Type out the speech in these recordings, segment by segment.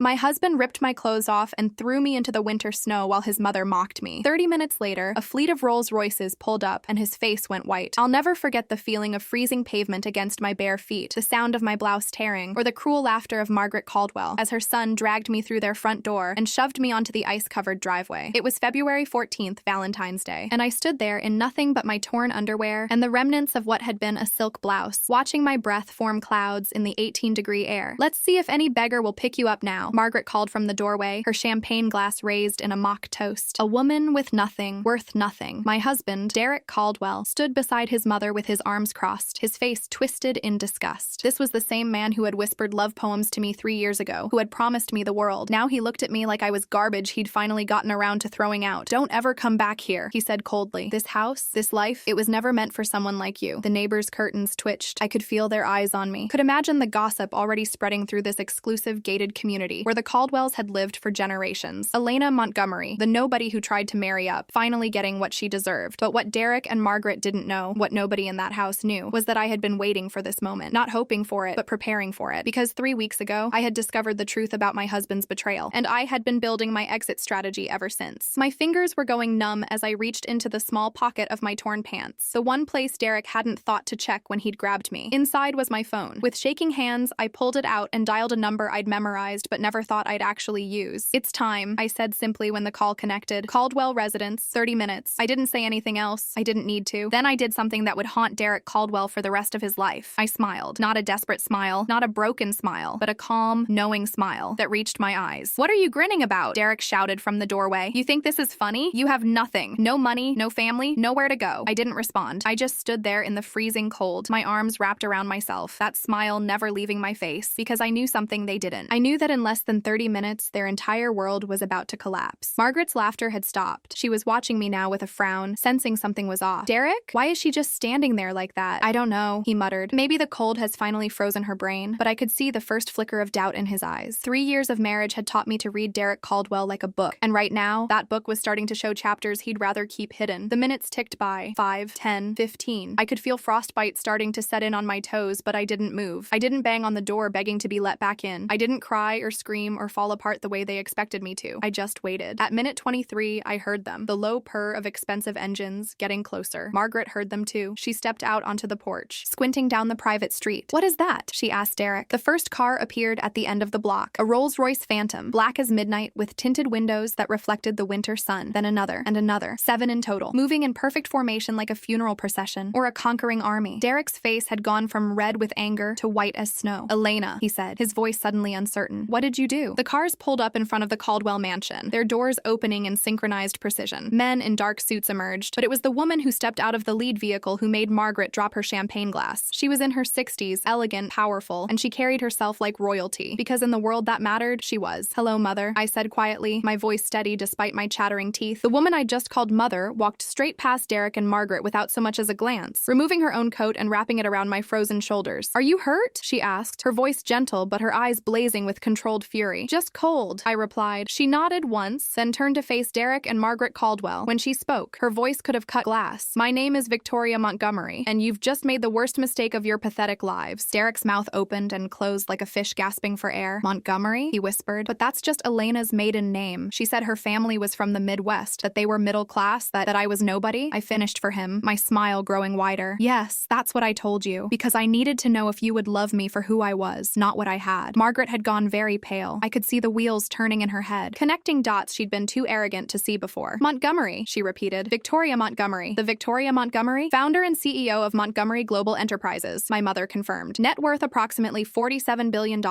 My husband ripped my clothes off and threw me into the winter snow while his mother mocked me. 30 minutes later, a fleet of Rolls Royces pulled up and his face went white. I'll never forget the feeling of freezing pavement against my bare feet, the sound of my blouse tearing, or the cruel laughter of Margaret Caldwell as her son dragged me through their front door and shoved me onto the ice-covered driveway. It was February 14th, Valentine's Day, and I stood there in nothing but my torn underwear and the remnants of what had been a silk blouse, watching my breath form clouds in the 18-degree air. "Let's see if any beggar will pick you up now," Margaret called from the doorway, her champagne glass raised in a mock toast. A woman with nothing, worth nothing. My husband, Derek Caldwell, stood beside his mother with his arms crossed, his face twisted in disgust. This was the same man who had whispered love poems to me 3 years ago, who had promised me the world. Now he looked at me like I was garbage he'd finally gotten around to throwing out. "Don't ever come back here," he said coldly. "This house, this life, it was never meant for someone like you." The neighbors' curtains twitched. I could feel their eyes on me. Could imagine the gossip already spreading through this exclusive gated community where the Caldwells had lived for generations. Elena Montgomery, the nobody who tried to marry up, finally getting what she deserved. But what Derek and Margaret didn't know, what nobody in that house knew, was that I had been waiting for this moment. Not hoping for it, but preparing for it. Because 3 weeks ago, I had discovered the truth about my husband's betrayal, and I had been building my exit strategy ever since. My fingers were going numb as I reached into the small pocket of my torn pants, the one place Derek hadn't thought to check when he'd grabbed me. Inside was my phone. With shaking hands, I pulled it out and dialed a number I'd memorized but never thought I'd actually use. "It's time," I said simply when the call connected. "Caldwell residence, 30 minutes. I didn't say anything else. I didn't need to. Then I did something that would haunt Derek Caldwell for the rest of his life. I smiled. Not a desperate smile, not a broken smile, but a calm, knowing smile that reached my eyes. "What are you grinning about?" Derek shouted from the doorway. "You think this is funny? You have nothing. No money, no family, nowhere to go." I didn't respond. I just stood there in the freezing cold, my arms wrapped around myself, that smile never leaving my face, because I knew something they didn't. I knew that in less than 30 minutes, their entire world was about to collapse. Margaret's laughter had stopped. She was watching me now with a frown, sensing something was off. "Derek? Why is she just standing there like that?" "I don't know," he muttered. Maybe the cold has finally frozen her brain, but I could see the first flicker of doubt in his eyes. 3 years of marriage had taught me to read Derek Caldwell like a book, and right now, that book was starting to show chapters he'd rather keep hidden. The minutes ticked by. 5, 10, 15. I could feel frostbite starting to set in on my toes, but I didn't move. I didn't bang on the door begging to be let back in. I didn't cry or scream or fall apart the way they expected me to. I just waited. At minute 23, I heard them, the low purr of expensive engines, getting closer. Margaret heard them too. She stepped out onto the porch, squinting down the private street. "What is that?" she asked Derek. The first car appeared at the end of the block, a Rolls-Royce Phantom, black as midnight with tinted windows that reflected the winter sun. Then another, and another. 7 in total, moving in perfect formation like a funeral procession or a conquering army. Derek's face had gone from red with anger to white as snow. "Elena," he said, his voice suddenly uncertain. "What did you do?" The cars pulled up in front of the Caldwell mansion, their doors opening in synchronized precision. Men in dark suits emerged, but it was the woman who stepped out of the lead vehicle who made Margaret drop her champagne glass. She was in her 60s, elegant, powerful, and she carried herself like royalty, because in the world that mattered, she was. "Hello, Mother," I said quietly, my voice steady despite my chattering teeth. The woman I'd just called Mother walked straight past Derek and Margaret without so much as a glance, removing her own coat and wrapping it around my frozen shoulders. "Are you hurt?" she asked, her voice gentle but her eyes blazing with controlled fury. "Just cold," I replied. She nodded once, then turned to face Derek and Margaret Caldwell. When she spoke, her voice could have cut glass. "My name is Victoria Montgomery, and you've just made the worst mistake of your pathetic lives." Derek's mouth opened and closed like a fish gasping for air. "Montgomery?" he whispered. "But that's just Elena's maiden name. She said her family was from the Midwest, that they were middle class, that I was nobody." I finished for him, my smile growing wider. "Yes, that's what I told you, because I needed to know if you would love me for who I was, not what I had." Margaret had gone very pale. I could see the wheels turning in her head, connecting dots she'd been too arrogant to see before. "Montgomery," she repeated. "Victoria Montgomery. The Victoria Montgomery? Founder and CEO of Montgomery Global Enterprises," my mother confirmed. "Net worth approximately $47 billion.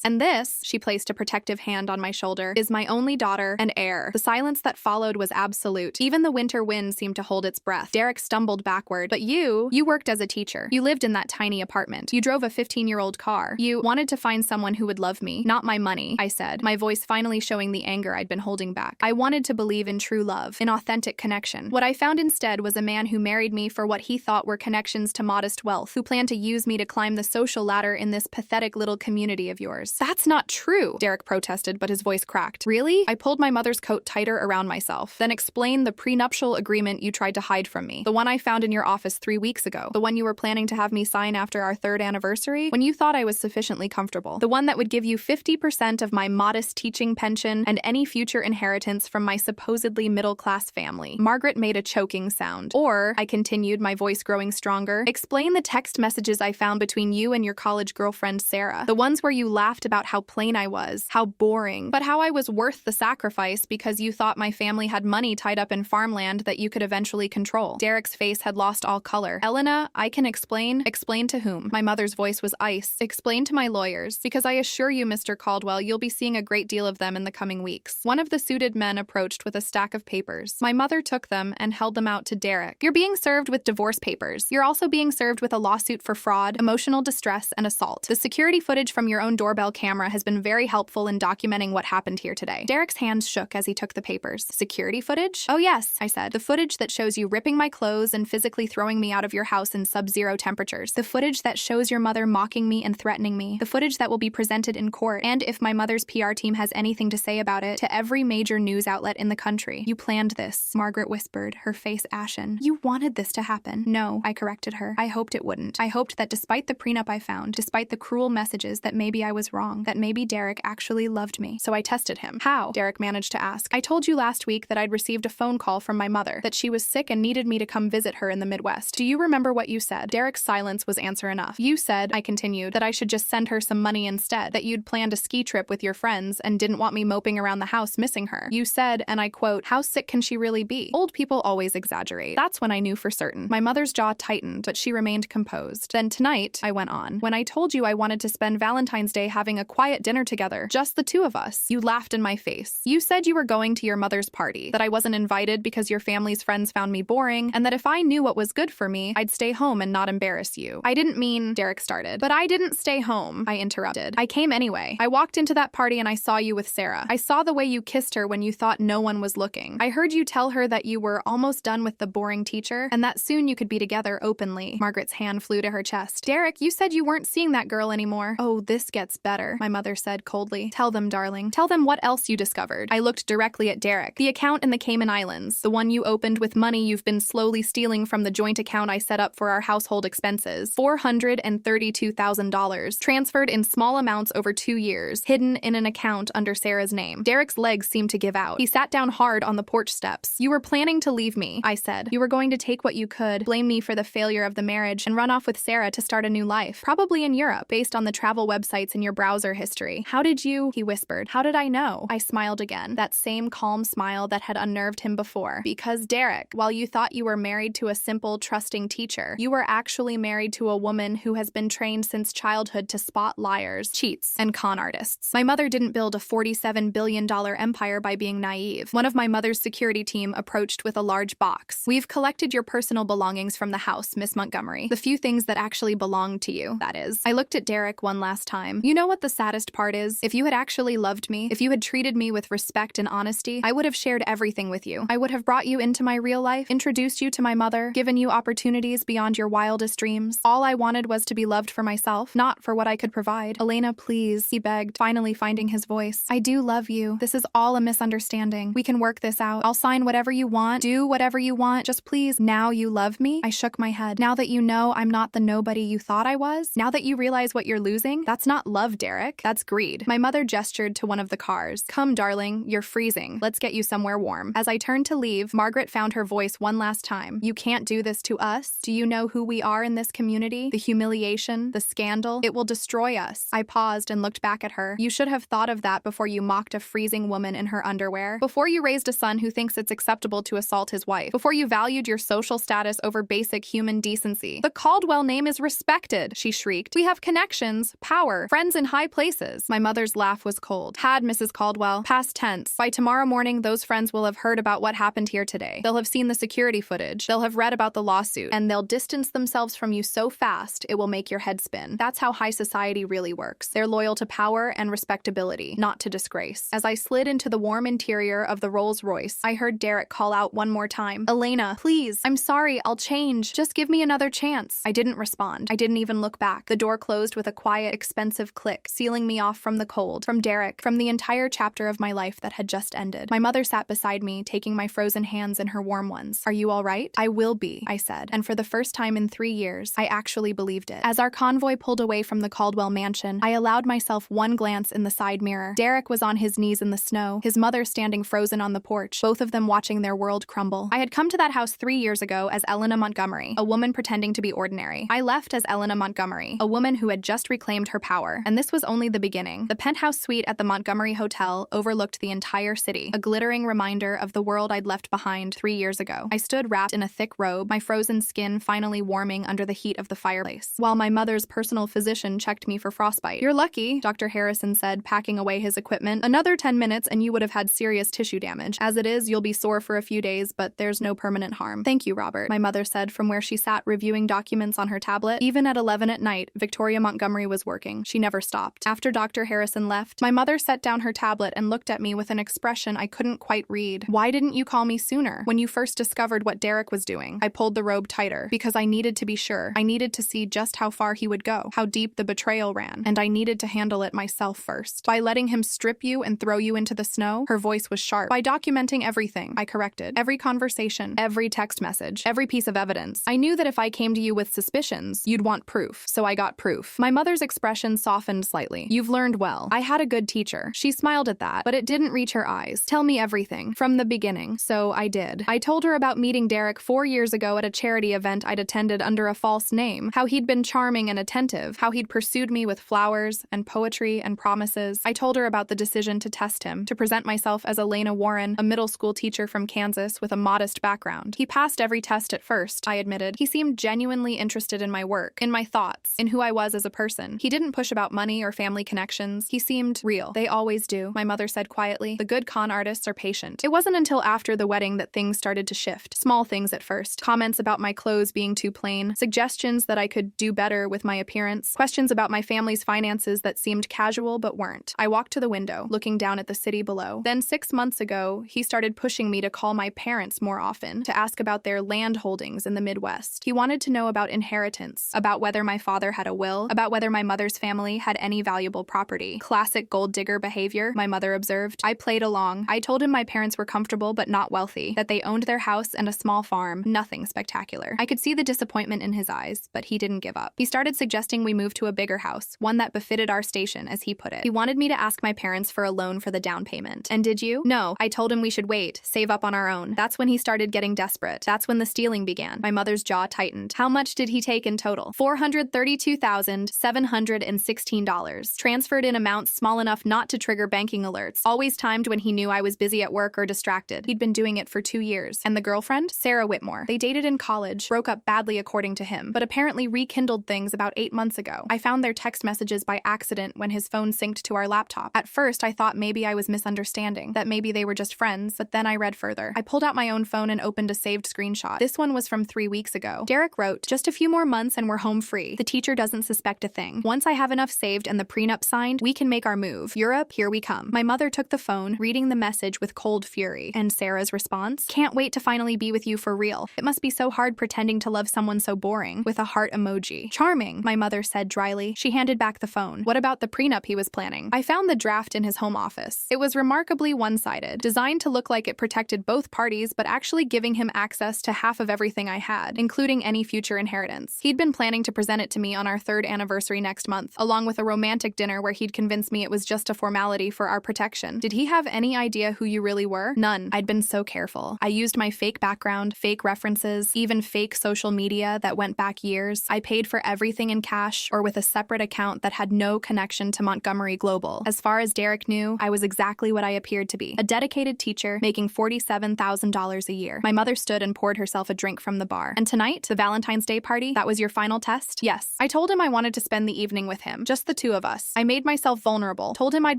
And this," she placed a protective hand on my shoulder, "is my only daughter and heir." The silence that followed was absolute. Even the winter wind seemed to hold its breath. Derek stumbled backward. "But you worked as a teacher. You lived in that tiny apartment. You drove a 15-year-old car. You wanted to find someone who would love me, not my money," I said, my voice finally showing the anger I'd been holding back. "I wanted to believe in true love, in authentic connection. What I found instead was a man who married me for what he thought were connections to modest wealth, who planned to use me to climb the social ladder in this pathetic little community of yours." "That's not true," Derek protested, but his voice cracked. "Really?" I pulled my mother's coat tighter around myself, then explained the prenuptial agreement you tried to hide from me, the one I found in your office 3 weeks ago, the one you were planning to have me sign after our 3rd anniversary, when you thought I was sufficiently comfortable, the one that would give you 50% 50% of my modest teaching pension, and any future inheritance from my supposedly middle-class family. Margaret made a choking sound. Or, I continued, my voice growing stronger, explain the text messages I found between you and your college girlfriend, Sarah. The ones where you laughed about how plain I was, how boring, but how I was worth the sacrifice because you thought my family had money tied up in farmland that you could eventually control. Derek's face had lost all color. Elena, I can explain. Explain to whom? My mother's voice was ice. Explain to my lawyers, because I assure you, Mr. Caldwell, you'll be seeing a great deal of them in the coming weeks. One of the suited men approached with a stack of papers. My mother took them and held them out to Derek. You're being served with divorce papers. You're also being served with a lawsuit for fraud, emotional distress, and assault. The security footage from your own doorbell camera has been very helpful in documenting what happened here today. Derek's hands shook as he took the papers. Security footage? Oh yes, I said. The footage that shows you ripping my clothes and physically throwing me out of your house in sub-zero temperatures. The footage that shows your mother mocking me and threatening me. The footage that will be presented in court, and if my mother's PR team has anything to say about it, to every major news outlet in the country. You planned this, Margaret whispered, her face ashen. You wanted this to happen. No, I corrected her. I hoped it wouldn't. I hoped that despite the prenup I found, despite the cruel messages, that maybe I was wrong, that maybe Derek actually loved me. So I tested him. How? Derek managed to ask. I told you last week that I'd received a phone call from my mother, that she was sick and needed me to come visit her in the Midwest. Do you remember what you said? Derek's silence was answer enough. You said, I continued, that I should just send her some money instead, that you'd planned a ski trip with your friends and didn't want me moping around the house missing her. You said, and I quote, how sick can she really be? Old people always exaggerate. That's when I knew for certain. My mother's jaw tightened, but she remained composed. Then tonight, I went on, when I told you I wanted to spend Valentine's Day having a quiet dinner together, just the two of us, you laughed in my face. You said you were going to your mother's party, that I wasn't invited because your family's friends found me boring, and that if I knew what was good for me, I'd stay home and not embarrass you. I didn't mean, Derek started. But I didn't stay home, I interrupted. I came anyway. I walked into that party and I saw you with Sarah. I saw the way you kissed her when you thought no one was looking. I heard you tell her that you were almost done with the boring teacher, and that soon you could be together openly. Margaret's hand flew to her chest. Derek, you said you weren't seeing that girl anymore. Oh, this gets better, my mother said coldly. Tell them, darling. Tell them what else you discovered. I looked directly at Derek. The account in the Cayman Islands, the one you opened with money you've been slowly stealing from the joint account I set up for our household expenses. $432,000, transferred in small amounts over 2 years, hidden in an account under Sarah's name. Derek's legs seemed to give out. He sat down hard on the porch steps. You were planning to leave me, I said. You were going to take what you could, blame me for the failure of the marriage, and run off with Sarah to start a new life, probably in Europe, based on the travel websites in your browser history. How did you? He whispered. How did I know? I smiled again, that same calm smile that had unnerved him before. Because, Derek, while you thought you were married to a simple, trusting teacher, you were actually married to a woman who has been trained since childhood to spot liars, cheats, and con artists. My mother didn't build a $47 billion empire by being naive. One of my mother's security team approached with a large box. We've collected your personal belongings from the house, Miss Montgomery. The few things that actually belong to you, that is. I looked at Derek one last time. You know what the saddest part is? If you had actually loved me, if you had treated me with respect and honesty, I would have shared everything with you. I would have brought you into my real life, introduced you to my mother, given you opportunities beyond your wildest dreams. All I wanted was to be loved for myself, not for what I could provide. Elena, please, he begged, finally finding his voice. I do love you. This is all a misunderstanding. We can work this out. I'll sign whatever you want, do whatever you want. Just please, now you love me? I shook my head. Now that you know I'm not the nobody you thought I was? Now that you realize what you're losing? That's not love, Derek. That's greed. My mother gestured to one of the cars. Come, darling, you're freezing. Let's get you somewhere warm. As I turned to leave, Margaret found her voice one last time. You can't do this to us. Do you know who we are in this community? The humiliation, the scandal, it will destroy us. I paused and looked back at her. You should have thought of that before you mocked a freezing woman in her underwear. Before you raised a son who thinks it's acceptable to assault his wife. Before you valued your social status over basic human decency. The Caldwell name is respected, she shrieked. We have connections, power, friends in high places. My mother's laugh was cold. Had, Mrs. Caldwell. Past tense. By tomorrow morning, those friends will have heard about what happened here today. They'll have seen the security footage. They'll have read about the lawsuit. And they'll distance themselves from you so fast, it will make your head spin. That's how high society really works. They're loyal to power and respectability, not to disgrace. As I slid into the warm interior of the Rolls-Royce, I heard Derek call out one more time. Elena, please. I'm sorry, I'll change. Just give me another chance. I didn't respond. I didn't even look back. The door closed with a quiet, expensive click, sealing me off from the cold, from Derek, from the entire chapter of my life that had just ended. My mother sat beside me, taking my frozen hands in her warm ones. Are you all right? I will be, I said, and for the first time in 3 years, I actually believed it. As our convoy pulled away from the Caldwell mansion, I allowed myself one glance glance in the side mirror. Derek was on his knees in the snow, his mother standing frozen on the porch, both of them watching their world crumble. I had come to that house 3 years ago as Elena Montgomery, a woman pretending to be ordinary. I left as Elena Montgomery, a woman who had just reclaimed her power. And this was only the beginning. The penthouse suite at the Montgomery Hotel overlooked the entire city, a glittering reminder of the world I'd left behind 3 years ago. I stood wrapped in a thick robe, my frozen skin finally warming under the heat of the fireplace, while my mother's personal physician checked me for frostbite. "You're lucky," Dr. Harrison said, packing away his equipment. "Another 10 minutes and you would have had serious tissue damage. As it is, you'll be sore for a few days, but there's no permanent harm." "Thank you, Robert," my mother said from where she sat reviewing documents on her tablet. Even at 11 at night, Victoria Montgomery was working. She never stopped. After Dr. Harrison left, my mother set down her tablet and looked at me with an expression I couldn't quite read. "Why didn't you call me sooner? When you first discovered what Derek was doing?" I pulled the robe tighter, because I needed to be sure. I needed to see just how far he would go, how deep the betrayal ran, and I needed to handle it myself first. "By letting him strip you and throw you into the snow?" Her voice was sharp. "By documenting everything," I corrected. "Every conversation, every text message, every piece of evidence. I knew that if I came to you with suspicions, you'd want proof, so I got proof." My mother's expression softened slightly. "You've learned well. I had a good teacher." She smiled at that, but it didn't reach her eyes. "Tell me everything, from the beginning." So I did. I told her about meeting Derek 4 years ago at a charity event I'd attended under a false name, how he'd been charming and attentive, how he'd pursued me with flowers and poetry and promises. I told her about the decision to test him, to present myself as Elena Warren, a middle school teacher from Kansas with a modest background. He passed every test at first, I admitted. He seemed genuinely interested in my work, in my thoughts, in who I was as a person. He didn't push about money or family connections. He seemed real. "They always do," my mother said quietly. "The good con artists are patient." It wasn't until after the wedding that things started to shift. Small things at first. Comments about my clothes being too plain, suggestions that I could do better with my appearance, questions about my family's finances that seemed casual but weren't. I walked to the window, looking down at the city below. Then 6 months ago, he started pushing me to call my parents more often, to ask about their land holdings in the Midwest. He wanted to know about inheritance, about whether my father had a will, about whether my mother's family had any valuable property. Classic gold digger behavior, my mother observed. I played along. I told him my parents were comfortable but not wealthy, that they owned their house and a small farm, nothing spectacular. I could see the disappointment in his eyes, but he didn't give up. He started suggesting we move to a bigger house, one that befitted our station, as he put it. He wanted me to ask my parents for a loan for the down payment. And did you? No. I told him we should wait, save up on our own. That's when he started getting desperate. That's when the stealing began. My mother's jaw tightened. How much did he take in total? $432,716. Transferred in amounts small enough not to trigger banking alerts. Always timed when he knew I was busy at work or distracted. He'd been doing it for 2 years. And the girlfriend? Sarah Whitmore. They dated in college, broke up badly according to him, but apparently rekindled things about 8 months ago. I found their text messages by accident when his phone synced to our laptop. At first, I thought maybe I was misunderstanding, that maybe they were just friends, but then I read further. I pulled out my own phone and opened a saved screenshot. This one was from 3 weeks ago. Derek wrote, "Just a few more months and we're home free. The teacher doesn't suspect a thing. Once I have enough saved and the prenup signed, we can make our move. Europe, here we come." My mother took the phone, reading the message with cold fury. And Sarah's response? "Can't wait to finally be with you for real. It must be so hard pretending to love someone so boring," with a heart emoji. "Charming," my mother said dryly. She handed back the phone. "What about the prenup he was planning?" I found the draft in his home office. It was remarkably one-sided, designed to look like it protected both parties, but actually giving him access to half of everything I had, including any future inheritance. He'd been planning to present it to me on our 3rd anniversary next month, along with a romantic dinner where he'd convince me it was just a formality for our protection. Did he have any idea who you really were? None. I'd been so careful. I used my fake background, fake references, even fake social media that went back years. I paid for everything in cash or with a separate account that had no connection to Montgomery Global. As far as Derek knew, I was exactly what I appeared to be. A dedicated teacher making $47,000 a year. My mother stood and poured herself a drink from the bar. "And tonight, the Valentine's Day party, that was your final test?" "Yes." I told him I wanted to spend the evening with him, just the two of us. I made myself vulnerable, told him I'd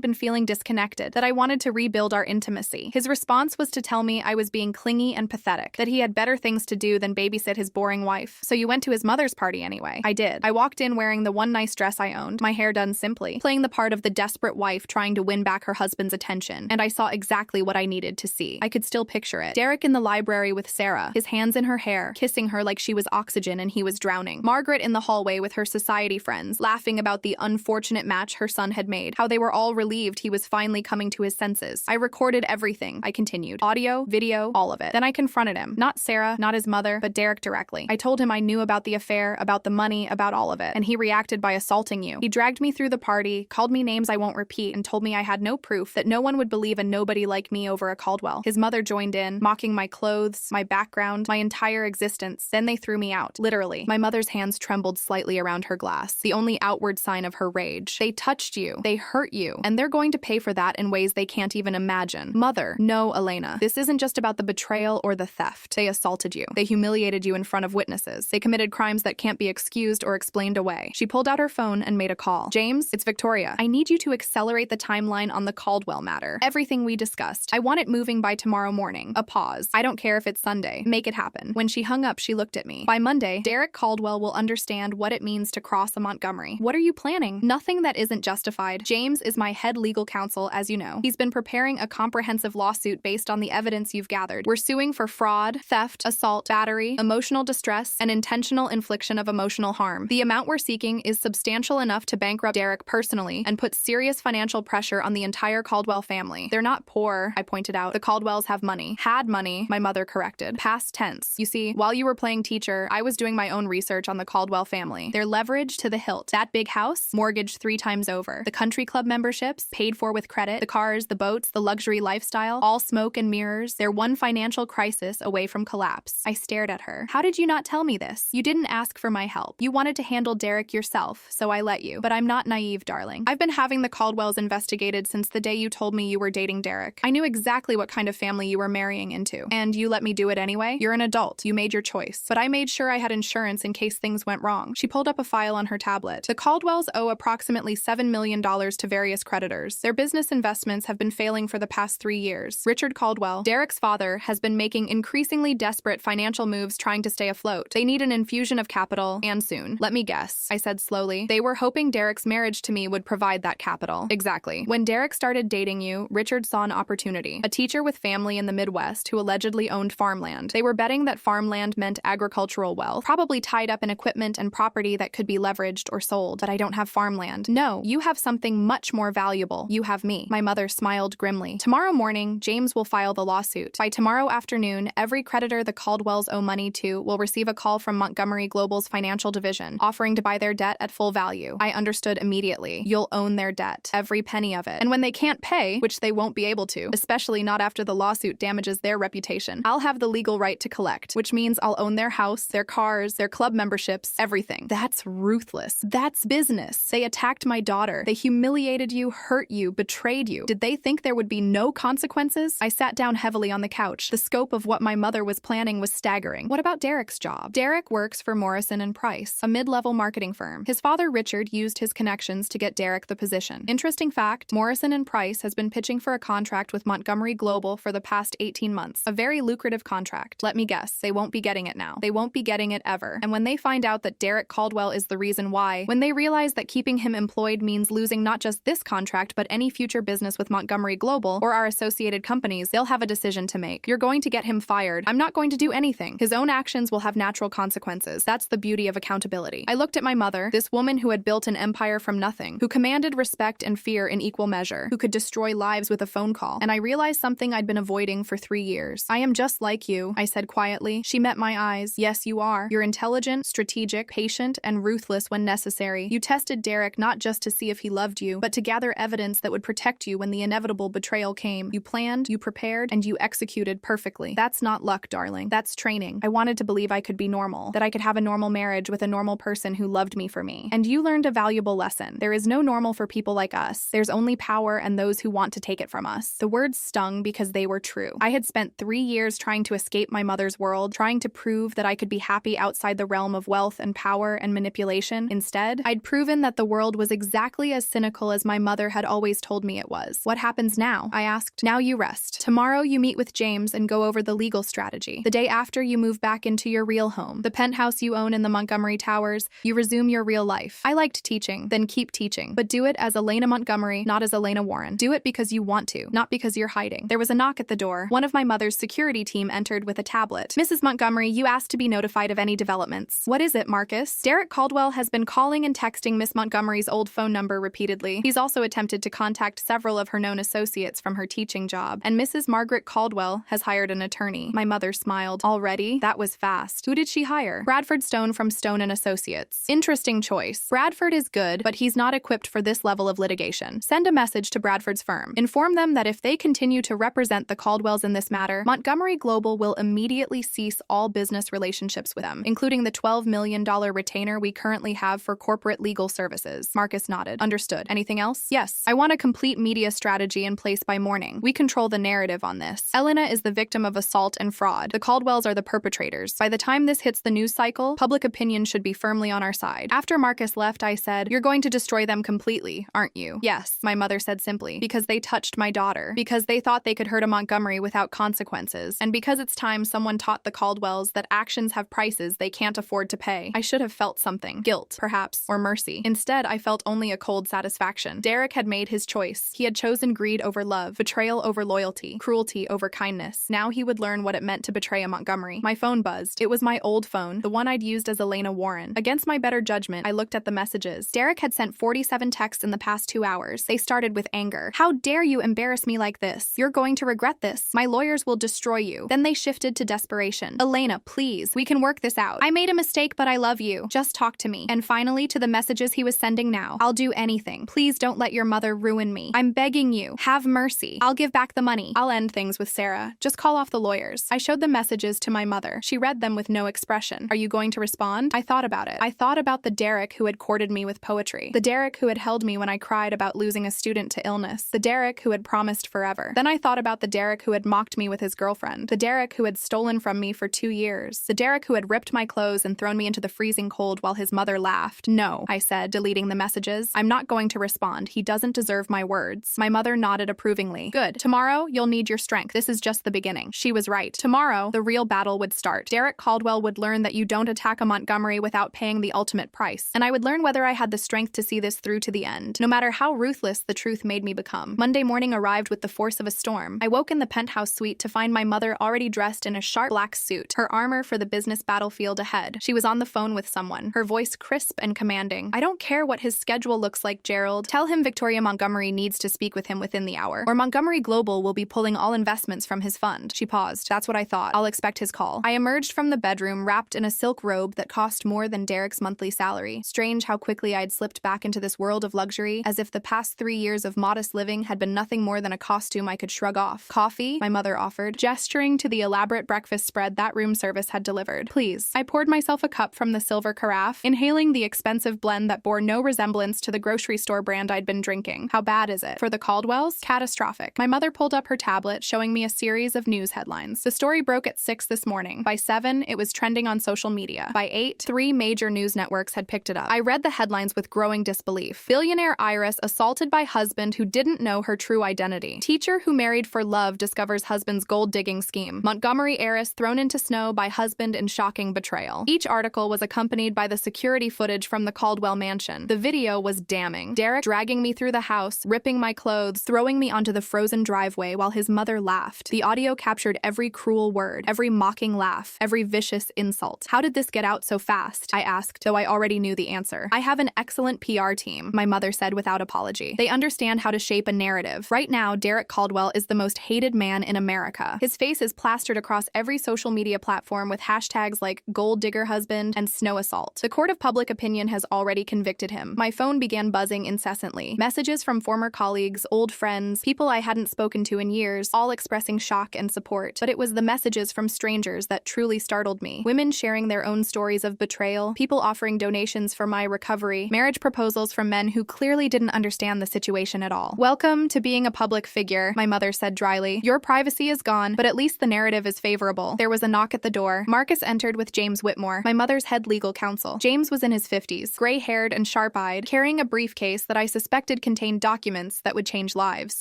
been feeling disconnected, that I wanted to rebuild our intimacy. His response was to tell me I was being clingy and pathetic, that he had better things to do than babysit his boring wife. "So you went to his mother's party anyway?" I did. I walked in wearing the one nice dress I owned, my hair done simply, playing the part of the desperate wife trying to win back her husband's attention, and I saw exactly what I needed to see. I could still picture it. Derek in the library with Sarah, his hands in her hair, kissing her like she was oxygen and he was drowning. Margaret in the hallway with her society friends, laughing about the unfortunate match her son had made, how they were all relieved he was finally coming to his senses. I recorded everything, I continued. Audio, video, all of it. Then I confronted him. Not Sarah, not his mother, but Derek directly. I told him I knew about the affair, about the money, about all of it, and he reacted by assaulting you. He dragged me through the party, called called me names I won't repeat, and told me I had no proof, that no one would believe a nobody like me over a Caldwell. His mother joined in, mocking my clothes, my background, my entire existence. Then they threw me out. Literally. My mother's hands trembled slightly around her glass, the only outward sign of her rage. They touched you. They hurt you. And they're going to pay for that in ways they can't even imagine. Mother, no, Elena. This isn't just about the betrayal or the theft. They assaulted you. They humiliated you in front of witnesses. They committed crimes that can't be excused or explained away. She pulled out her phone and made a call. James, it's Victoria. I need you to accelerate the timeline on the Caldwell matter. Everything we discussed. I want it moving by tomorrow morning. A pause. I don't care if it's Sunday. Make it happen. When she hung up, she looked at me. By Monday, Derek Caldwell will understand what it means to cross a Montgomery. What are you planning? Nothing that isn't justified. James is my head legal counsel, as you know. He's been preparing a comprehensive lawsuit based on the evidence you've gathered. We're suing for fraud, theft, assault, battery, emotional distress, and intentional infliction of emotional harm. The amount we're seeking is substantial enough to bankrupt Derek personally and put serious financial pressure on the entire Caldwell family. They're not poor, I pointed out. The Caldwells have money. Had money, my mother corrected. Past tense. You see, while you were playing teacher, I was doing my own research on the Caldwell family. They're leveraged to the hilt. That big house, mortgaged 3 times over. The country club memberships, paid for with credit. The cars, the boats, the luxury lifestyle, all smoke and mirrors. They're one financial crisis away from collapse. I stared at her. How did you not tell me this? You didn't ask for my help. You wanted to handle Derek yourself, so I let you. But I'm not naive, darling. I've been having the Caldwells investigated since the day you told me you were dating Derek. I knew exactly what kind of family you were marrying into. And you let me do it anyway? You're an adult. You made your choice. But I made sure I had insurance in case things went wrong. She pulled up a file on her tablet. The Caldwells owe approximately $7 million to various creditors. Their business investments have been failing for the past 3 years. Richard Caldwell, Derek's father, has been making increasingly desperate financial moves trying to stay afloat. They need an infusion of capital, and soon. Let me guess, I said slowly. They were hoping Derek's marriage to me would provide that capital. Exactly. When Derek started dating you, Richard saw an opportunity. A teacher with family in the Midwest who allegedly owned farmland. They were betting that farmland meant agricultural wealth, probably tied up in equipment and property that could be leveraged or sold. But I don't have farmland. No, you have something much more valuable. You have me. My mother smiled grimly. Tomorrow morning, James will file the lawsuit. By tomorrow afternoon, every creditor the Caldwells owe money to will receive a call from Montgomery Global's financial division, offering to buy their debt at full value. I understood immediately. You'll own their debt. Every penny of it. And when they can't pay, which they won't be able to, especially not after the lawsuit damages their reputation, I'll have the legal right to collect, which means I'll own their house, their cars, their club memberships, everything. That's ruthless. That's business. They attacked my daughter. They humiliated you, hurt you, betrayed you. Did they think there would be no consequences? I sat down heavily on the couch. The scope of what my mother was planning was staggering. What about Derek's job? Derek works for Morrison & Price, a mid-level marketing firm. His father, Richard, used his connections to get Derek the position. Interesting fact, Morrison & Price has been pitching for a contract with Montgomery Global for the past 18 months. A very lucrative contract. Let me guess, they won't be getting it now. They won't be getting it ever. And when they find out that Derek Caldwell is the reason why, when they realize that keeping him employed means losing not just this contract, but any future business with Montgomery Global or our associated companies, they'll have a decision to make. You're going to get him fired. I'm not going to do anything. His own actions will have natural consequences. That's the beauty of accountability. I looked at my mother, this woman who had built an empire from nothing, who commanded respect and fear in equal measure, who could destroy lives with a phone call, and I realized something I'd been avoiding for 3 years. I am just like you, I said quietly. She met my eyes. Yes, you are. You're intelligent, strategic, patient, and ruthless when necessary. You tested Derek not just to see if he loved you, but to gather evidence that would protect you when the inevitable betrayal came. You planned, you prepared, and you executed perfectly. That's not luck, darling. That's training. I wanted to believe I could be normal, that I could have a normal marriage with a normal person who loved me for me. And you learned a valuable lesson. There is no normal for people like us. There's only power and those who want to take it from us. The words stung because they were true. I had spent 3 years trying to escape my mother's world, trying to prove that I could be happy outside the realm of wealth and power and manipulation. Instead, I'd proven that the world was exactly as cynical as my mother had always told me it was. What happens now? I asked. Now you rest. Tomorrow you meet with James and go over the legal strategy. The day after you move back into your real home, the penthouse you own in the Montgomery Towers, you resume your real life. I liked teaching, then keep teaching. But do it as Elena Montgomery, not as Elena Warren. Do it because you want to, not because you're hiding. There was a knock at the door. One of my mother's security team entered with a tablet. Mrs. Montgomery, you asked to be notified of any developments. What is it, Marcus? Derek Caldwell has been calling and texting Miss Montgomery's old phone number repeatedly. He's also attempted to contact several of her known associates from her teaching job. And Mrs. Margaret Caldwell has hired an attorney. My mother smiled. Already? That was fast. Who did she hire? Bradford Stone from Stone & Associates. Interesting choice. Bradford is good, but he's not equipped for this level of litigation. Send a message to Bradford's firm. Inform them that if they continue to represent the Caldwells in this matter, Montgomery Global will immediately cease all business relationships with them, including the $12 million retainer we currently have for corporate legal services. Marcus nodded. Understood. Anything else? Yes. I want a complete media strategy in place by morning. We control the narrative on this. Elena is the victim of assault and fraud. The Caldwells are the perpetrators. By the time this hits the news cycle, public opinion should be firmly on our side. After Marcus left, I said, "You're going to destroy them completely, aren't you?" "Yes," my mother said simply, "because they touched my daughter, because they thought they could hurt a Montgomery without consequences, and because it's time someone taught the Caldwells that actions have prices they can't afford to pay." I should have felt something. Guilt, perhaps, or mercy. Instead, I felt only a cold satisfaction. Derek had made his choice. He had chosen greed over love, betrayal over loyalty, cruelty over kindness. Now he would learn what it meant to betray a Montgomery. My phone buzzed. It was my old phone, the one I'd used as Elena Warren. Against my better judgment, I looked at the messages. Derek had sent 47 texts in the past 2 hours. They started with anger. "How dare you embarrass me like this? You're going to regret this. My lawyers will destroy you." Then they shifted to desperation. "Elena, please. We can work this out. I made a mistake, but I love you. Just talk to me." And finally, to the messages he was sending now. "I'll do anything. Please don't let your mother ruin me. I'm begging you. Have mercy. I'll give back the money. I'll end things with Sarah. Just call off the lawyers." I showed the messages to my mother. She read them with no expression. "Are you going to respond?" I thought about it. I thought about the Derek who had courted me with poetry. The Derek who had held me when I cried about losing a student to illness. The Derek who had promised forever. Then I thought about the Derek who had mocked me with his girlfriend. The Derek who had stolen from me for 2 years. The Derek who had ripped my clothes and thrown me into the freezing cold while his mother laughed. "No," I said, deleting the messages. "I'm not going to respond. He doesn't deserve my words." My mother nodded approvingly. "Good. Tomorrow, you'll need your strength. This is just the beginning." She was right. Tomorrow, the real battle would start. Derek Caldwell would learn that you don't attack a Montgomery without paying the ultimate price. And I would learn whether I had the strength to see this through to the end, no matter how ruthless the truth made me become. Monday morning arrived with the force of a storm. I woke in the penthouse suite to find my mother already dressed in a sharp black suit, her armor for the business battlefield ahead. She was on the phone with someone, her voice crisp and commanding. "I don't care what his schedule looks like, Gerald. Tell him Victoria Montgomery needs to speak with him within the hour, or Montgomery Global will be pulling all investments from his fund." She paused. "That's what I thought. I'll expect his call." I emerged from the bedroom wrapped in a silk robe that cost more than Derek's monthly salary. Strange how quickly I'd slipped back into this world of luxury, as if the past 3 years of modest living had been nothing more than a costume I could shrug off. "Coffee?" my mother offered, gesturing to the elaborate breakfast spread that room service had delivered. "Please." I poured myself a cup from the silver carafe, inhaling the expensive blend that bore no resemblance to the grocery store brand I'd been drinking. "How bad is it?" "For the Caldwells? Catastrophic." My mother pulled up her tablet, showing me a series of news headlines. The story broke at 6 this morning. By 7, it was trending on social media. By 8, 3 major news networks had picked it up. I read the headlines with growing disbelief. "Billionaire Iris assaulted by husband who didn't know her true identity." "Teacher who married for love discovers husband's gold-digging scheme." "Montgomery heiress thrown into snow by husband in shocking betrayal." Each article was accompanied by the security footage from the Caldwell mansion. The video was damning. Derek dragging me through the house, ripping my clothes, throwing me onto the frozen driveway while his mother laughed. The audio captured every cruel word, every mocking laugh, every vicious insult. "How did this get out so fast?" I asked, though I already knew the answer. "I have an excellent PR team," my mother said without apology. "They understand how to shape a narrative. Right now, Derek Caldwell is the most hated man in America. His face is plastered across every social media platform with hashtags like gold digger husband and snow assault. The court of public opinion has already convicted him." My phone began buzzing incessantly. Messages from former colleagues, old friends, people I hadn't spoken to in years, all expressing shock and support. But it was the messages from strangers that truly startled me. Women sharing their own stories of betrayal, people offering donations for my recovery, marriage proposals from men who clearly didn't understand the situation at all. "Welcome to being a public figure," my mother said dryly. "Your privacy is gone, but at least the narrative is favorable." There was a knock at the door. Marcus entered with James Whitmore, my mother's head legal counsel. James was in his 50s, gray-haired and sharp-eyed, carrying a briefcase that I suspected contained documents that would change lives.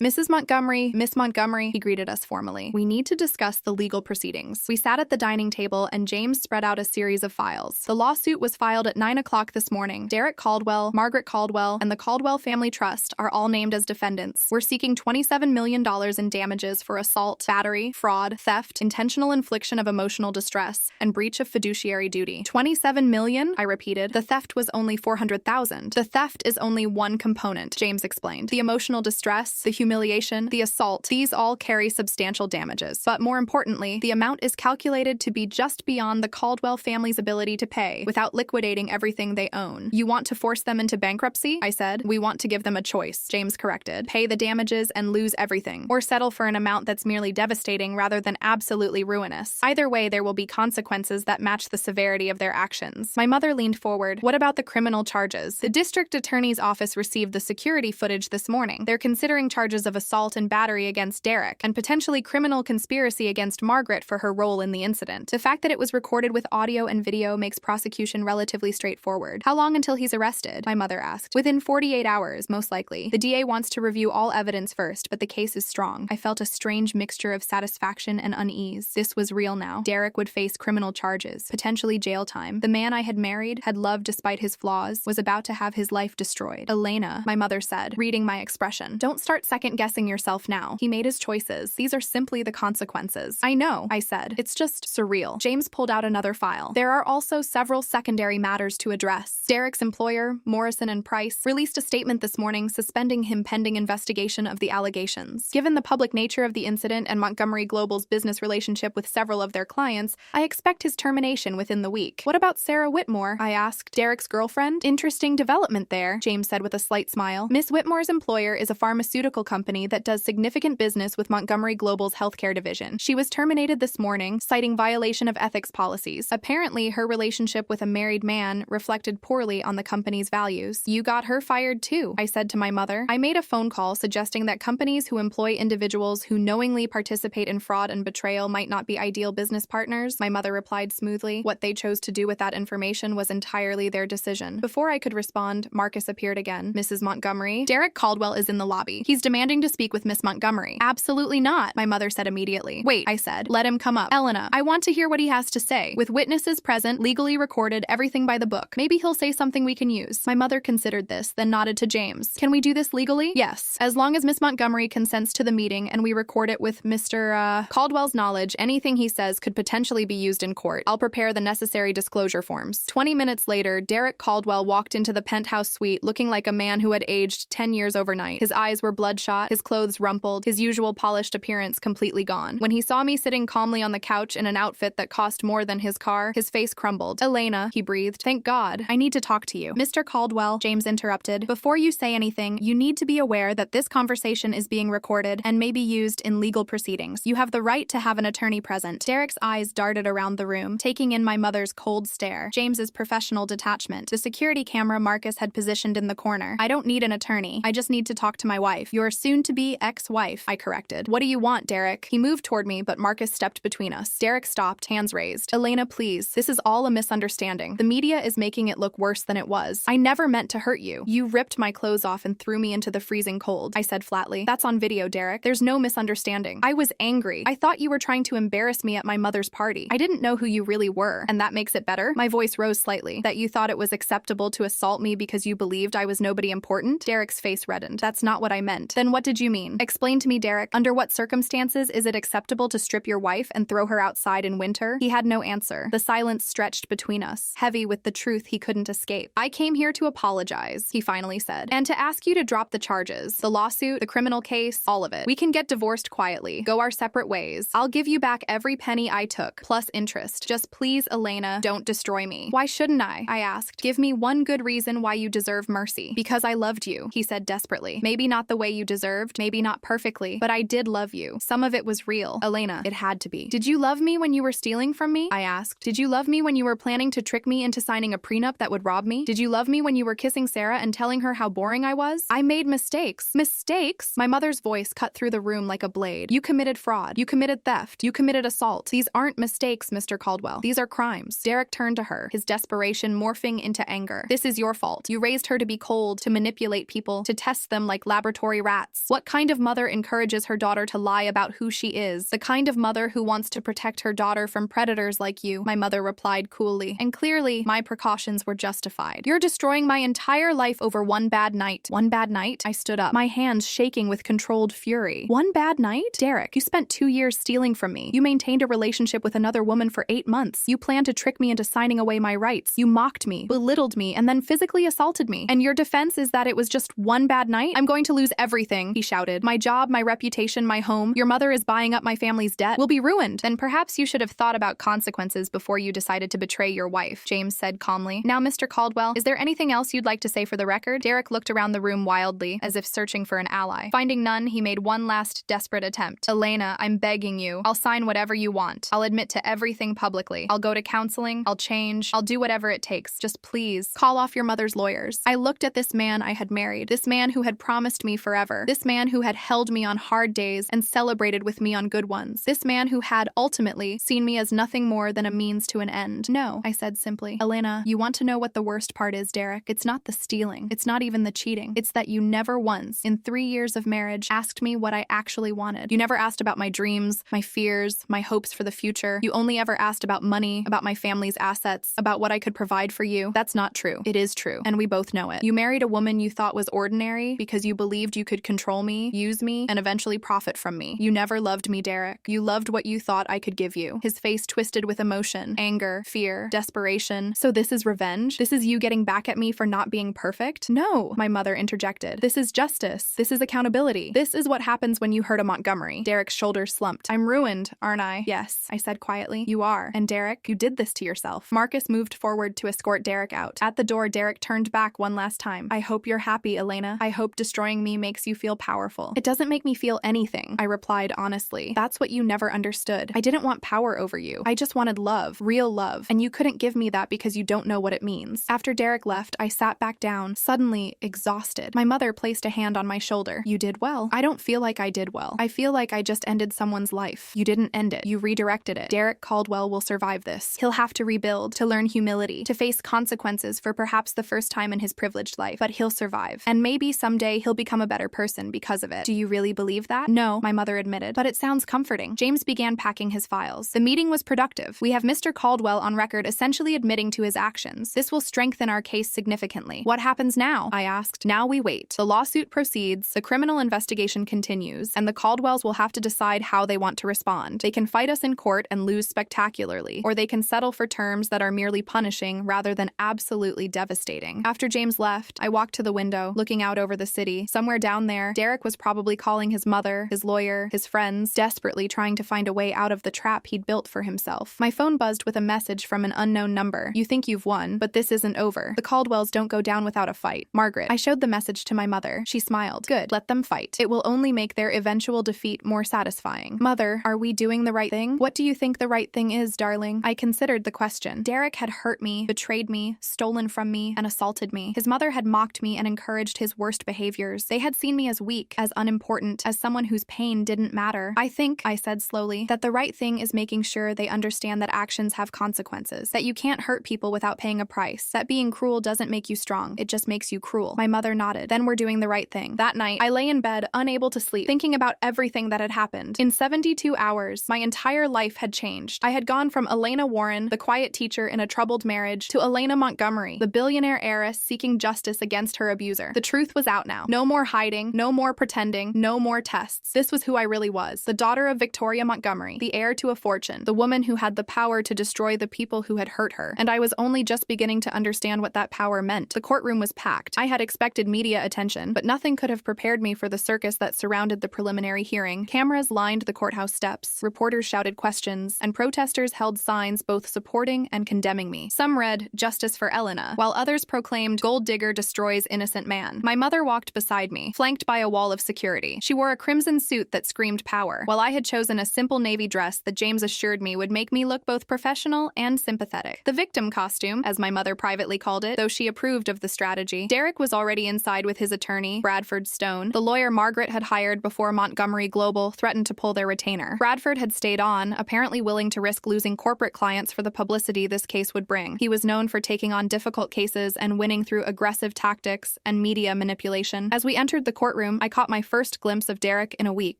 "Mrs. Montgomery, Miss Montgomery," he greeted us formally. "We need to discuss the legal proceedings." We sat at the dining table and James spread out a series of files. The lawsuit was filed at 9 o'clock this morning. Derek Caldwell, Margaret Caldwell, and the Caldwell Family Trust are all named as defendants. We're seeking $27 million in damages for assault, battery, fraud, theft, intentional infliction of emotional distress, and breach of fiduciary duty. $27 million? I repeated. The theft was only $400,000. The theft is only one component, James explained. The emotional distress, the humiliation, the assault, these all carry substantial damages. But more importantly, the amount is calculated to be just beyond the Caldwell family's ability to pay without liquidating everything they own. You want to force them into bankruptcy? policy? I said. We want to give them a choice, James corrected. Pay the damages and lose everything, or settle for an amount that's merely devastating rather than absolutely ruinous. Either way, there will be consequences that match the severity of their actions. My mother leaned forward. What about the criminal charges? The district attorney's office received the security footage this morning. They're considering charges of assault and battery against Derek, and potentially criminal conspiracy against Margaret for her role in the incident. The fact that it was recorded with audio and video makes prosecution relatively straightforward. How long until he's arrested? My mother asked. Within 48 hours, most likely. The DA wants to review all evidence first, but the case is strong. I felt a strange mixture of satisfaction and unease. This was real now. Derek would face criminal charges, potentially jail time. The man I had married, had loved despite his flaws, was about to have his life destroyed. Elena, my mother said, reading my expression. Don't start second-guessing yourself now. He made his choices. These are simply the consequences. I know, I said. It's just surreal. James pulled out another file. There are also several secondary matters to address. Derek's employer, Morrison & Price, released a statement this morning suspending him pending investigation of the allegations. Given the public nature of the incident and Montgomery Global's business relationship with several of their clients, I expect his termination within the week. What about Sarah Whitmore? I asked. Derek's girlfriend? Interesting development there, James said with a slight smile. Miss Whitmore's employer is a pharmaceutical company that does significant business with Montgomery Global's healthcare division. She was terminated this morning, citing violation of ethics policies. Apparently, her relationship with a married man reflected poorly on the company's values. You got her fired too, I said to my mother. I made a phone call suggesting that companies who employ individuals who knowingly participate in fraud and betrayal might not be ideal business partners. My mother replied smoothly. What they chose to do with that information was entirely their decision. Before I could respond, Marcus appeared again. Mrs. Montgomery? Derek Caldwell is in the lobby. He's demanding to speak with Miss Montgomery. Absolutely not, my mother said immediately. Wait, I said. Let him come up. Elena, I want to hear what he has to say. With witnesses present, legally recorded, everything by the book. Maybe he'll say something we can use. My mother considered this, then nodded to James. Can we do this legally? Yes. As long as Miss Montgomery consents to the meeting and we record it with Mr. Caldwell's knowledge, anything he says could potentially be used in court. I'll prepare the necessary disclosure forms. 20 minutes later, Derek Caldwell walked into the penthouse suite looking like a man who had aged 10 years overnight. His eyes were bloodshot, his clothes rumpled, his usual polished appearance completely gone. When he saw me sitting calmly on the couch in an outfit that cost more than his car, his face crumbled. Elena, he breathed. Thank God. I need to talk to you. Mr. Caldwell, James interrupted. Before you say anything, you need to be aware that this conversation is being recorded and may be used in legal proceedings. You have the right to have an attorney present. Derek's eyes darted around the room, taking in my mother's cold stare. James's professional detachment. The security camera Marcus had positioned in the corner. I don't need an attorney. I just need to talk to my wife. Your soon-to-be ex-wife, I corrected. What do you want, Derek? He moved toward me, but Marcus stepped between us. Derek stopped, hands raised. Elena, please. This is all a misunderstanding. The media is making it look worse than it was. I never meant to hurt you. You ripped my clothes off and threw me into the freezing cold, I said flatly. That's on video, Derek. There's no misunderstanding. I was angry. I thought you were trying to embarrass me at my mother's party. I didn't know who you really were, and that makes it better? My voice rose slightly. That you thought it was acceptable to assault me because you believed I was nobody important? Derek's face reddened. That's not what I meant. Then what did you mean? Explain to me, Derek. Under what circumstances is it acceptable to strip your wife and throw her outside in winter? He had no answer. The silence stretched between us, heavy with the truth he couldn't escape. I came here to apologize, he finally said, and to ask you to drop the charges. The lawsuit, the criminal case, all of it. We can get divorced quietly, go our separate ways. I'll give you back every penny I took, plus interest. Just please, Elena, don't destroy me. Why shouldn't I asked. Give me one good reason why you deserve mercy. Because I loved you, he said desperately. Maybe not the way you deserved, maybe not perfectly, but I did love you. Some of it was real. Elena, it had to be. Did you love me when you were stealing from me? I asked. Did you love me when you were planning to trick me into signing a prenup that would rob me? Did you love me when you were kissing Sarah and telling her how boring I was? I made mistakes. Mistakes? My mother's voice cut through the room like a blade. You committed fraud. You committed theft. You committed assault. These aren't mistakes, Mr. Caldwell. These are crimes. Derek turned to her, his desperation morphing into anger. This is your fault. You raised her to be cold, to manipulate people, to test them like laboratory rats. What kind of mother encourages her daughter to lie about who she is? The kind of mother who wants to protect her daughter from predators like you, my mother replied coolly. And clearly, my precautions were justified. You're destroying my entire life over one bad night. One bad night? I stood up, my hands shaking with controlled fury. One bad night? Derek, you spent 2 years stealing from me. You maintained a relationship with another woman for 8 months. You planned to trick me into signing away my rights. You mocked me, belittled me, and then physically assaulted me. And your defense is that it was just one bad night? I'm going to lose everything, he shouted. My job, my reputation, my home. Your mother is buying up my family's debt. We'll be ruined. Then perhaps you should have thought about consequences before you decided to betray your wife, James said calmly. Now, Mr. Caldwell, is there anything else you'd like to say say for the record? Derek looked around the room wildly, as if searching for an ally. Finding none, he made one last desperate attempt. Elena, I'm begging you. I'll sign whatever you want. I'll admit to everything publicly. I'll go to counseling. I'll change. I'll do whatever it takes. Just please, call off your mother's lawyers. I looked at this man I had married. This man who had promised me forever. This man who had held me on hard days and celebrated with me on good ones. This man who had, ultimately, seen me as nothing more than a means to an end. No, I said simply. Elena, you want to know what the worst part is, Derek? It's not the stealing. It's not even the cheating. It's that you never once, in 3 years of marriage, asked me what I actually wanted. You never asked about my dreams, my fears, my hopes for the future. You only ever asked about money, about my family's assets, about what I could provide for you. That's not true. It is true, and we both know it. You married a woman you thought was ordinary because you believed you could control me, use me, and eventually profit from me. You never loved me, Derek. You loved what you thought I could give you. His face twisted with emotion, anger, fear, desperation. So this is revenge? This is you getting back at me for not being perfect? No, my mother interjected. This is justice. This is accountability. This is what happens when you hurt a Montgomery. Derek's shoulders slumped. I'm ruined, aren't I? Yes, I said quietly. You are. And Derek, you did this to yourself. Marcus moved forward to escort Derek out. At the door, Derek turned back one last time. I hope you're happy, Elena. I hope destroying me makes you feel powerful. It doesn't make me feel anything, I replied honestly. That's what you never understood. I didn't want power over you. I just wanted love, real love, and you couldn't give me that because you don't know what it means. After Derek left, I sat back down, suddenly exhausted. My mother placed a hand on my shoulder. You did well. I don't feel like I did well. I feel like I just ended someone's life. You didn't end it. You redirected it. Derek Caldwell will survive this. He'll have to rebuild, to learn humility, to face consequences for perhaps the first time in his privileged life, but he'll survive. And maybe someday he'll become a better person because of it. Do you really believe that? No, my mother admitted, but it sounds comforting. James began packing his files. The meeting was productive. We have Mr. Caldwell on record essentially admitting to his actions. This will strengthen our case significantly. What happens now? I asked. Now we wait. The lawsuit proceeds, the criminal investigation continues, and the Caldwells will have to decide how they want to respond. They can fight us in court and lose spectacularly, or they can settle for terms that are merely punishing rather than absolutely devastating. After James left, I walked to the window, looking out over the city. Somewhere down there, Derek was probably calling his mother, his lawyer, his friends, desperately trying to find a way out of the trap he'd built for himself. My phone buzzed with a message from an unknown number. You think you've won, but this isn't over. The Caldwells don't go down without a fight. Margaret. I showed the message to my mother. She smiled. Good. Let them fight. It will only make their eventual defeat more satisfying. Mother, are we doing the right thing? What do you think the right thing is, darling? I considered the question. Derek had hurt me, betrayed me, stolen from me, and assaulted me. His mother had mocked me and encouraged his worst behaviors. They had seen me as weak, as unimportant, as someone whose pain didn't matter. I think, I said slowly, that the right thing is making sure they understand that actions have consequences, that you can't hurt people without paying a price, that being cruel doesn't make you strong, it just makes you cruel. My mother nodded. Then we're doing the right thing. That night, I lay in bed, unable to sleep, thinking about everything that had happened. In 72 hours, my entire life had changed. I had gone from Elena Warren, the quiet teacher in a troubled marriage, to Elena Montgomery, the billionaire heiress seeking justice against her abuser. The truth was out now. No more hiding, no more pretending, no more tests. This was who I really was. The daughter of Victoria Montgomery, the heir to a fortune, the woman who had the power to destroy the people who had hurt her. And I was only just beginning to understand what that power meant. The courtroom was packed. I had expected media attention, but nothing could have prepared me for the circus that surrounded the preliminary hearing. Cameras lined the courthouse steps, reporters shouted questions, and protesters held signs both supporting and condemning me. Some read, "Justice for Elena," while others proclaimed, "Gold digger destroys innocent man." My mother walked beside me, flanked by a wall of security. She wore a crimson suit that screamed power, while I had chosen a simple navy dress that James assured me would make me look both professional and sympathetic. The victim costume, as my mother privately called it, though she approved of the strategy. Derek was already inside with his attorney, Bradford Stone, the lawyer Margaret had hired before Montgomery Global threatened to pull their retainer. Bradford had stayed on, apparently willing to risk losing corporate clients for the publicity this case would bring. He was known for taking on difficult cases and winning through aggressive tactics and media manipulation. As we entered the courtroom, I caught my first glimpse of Derek in a week.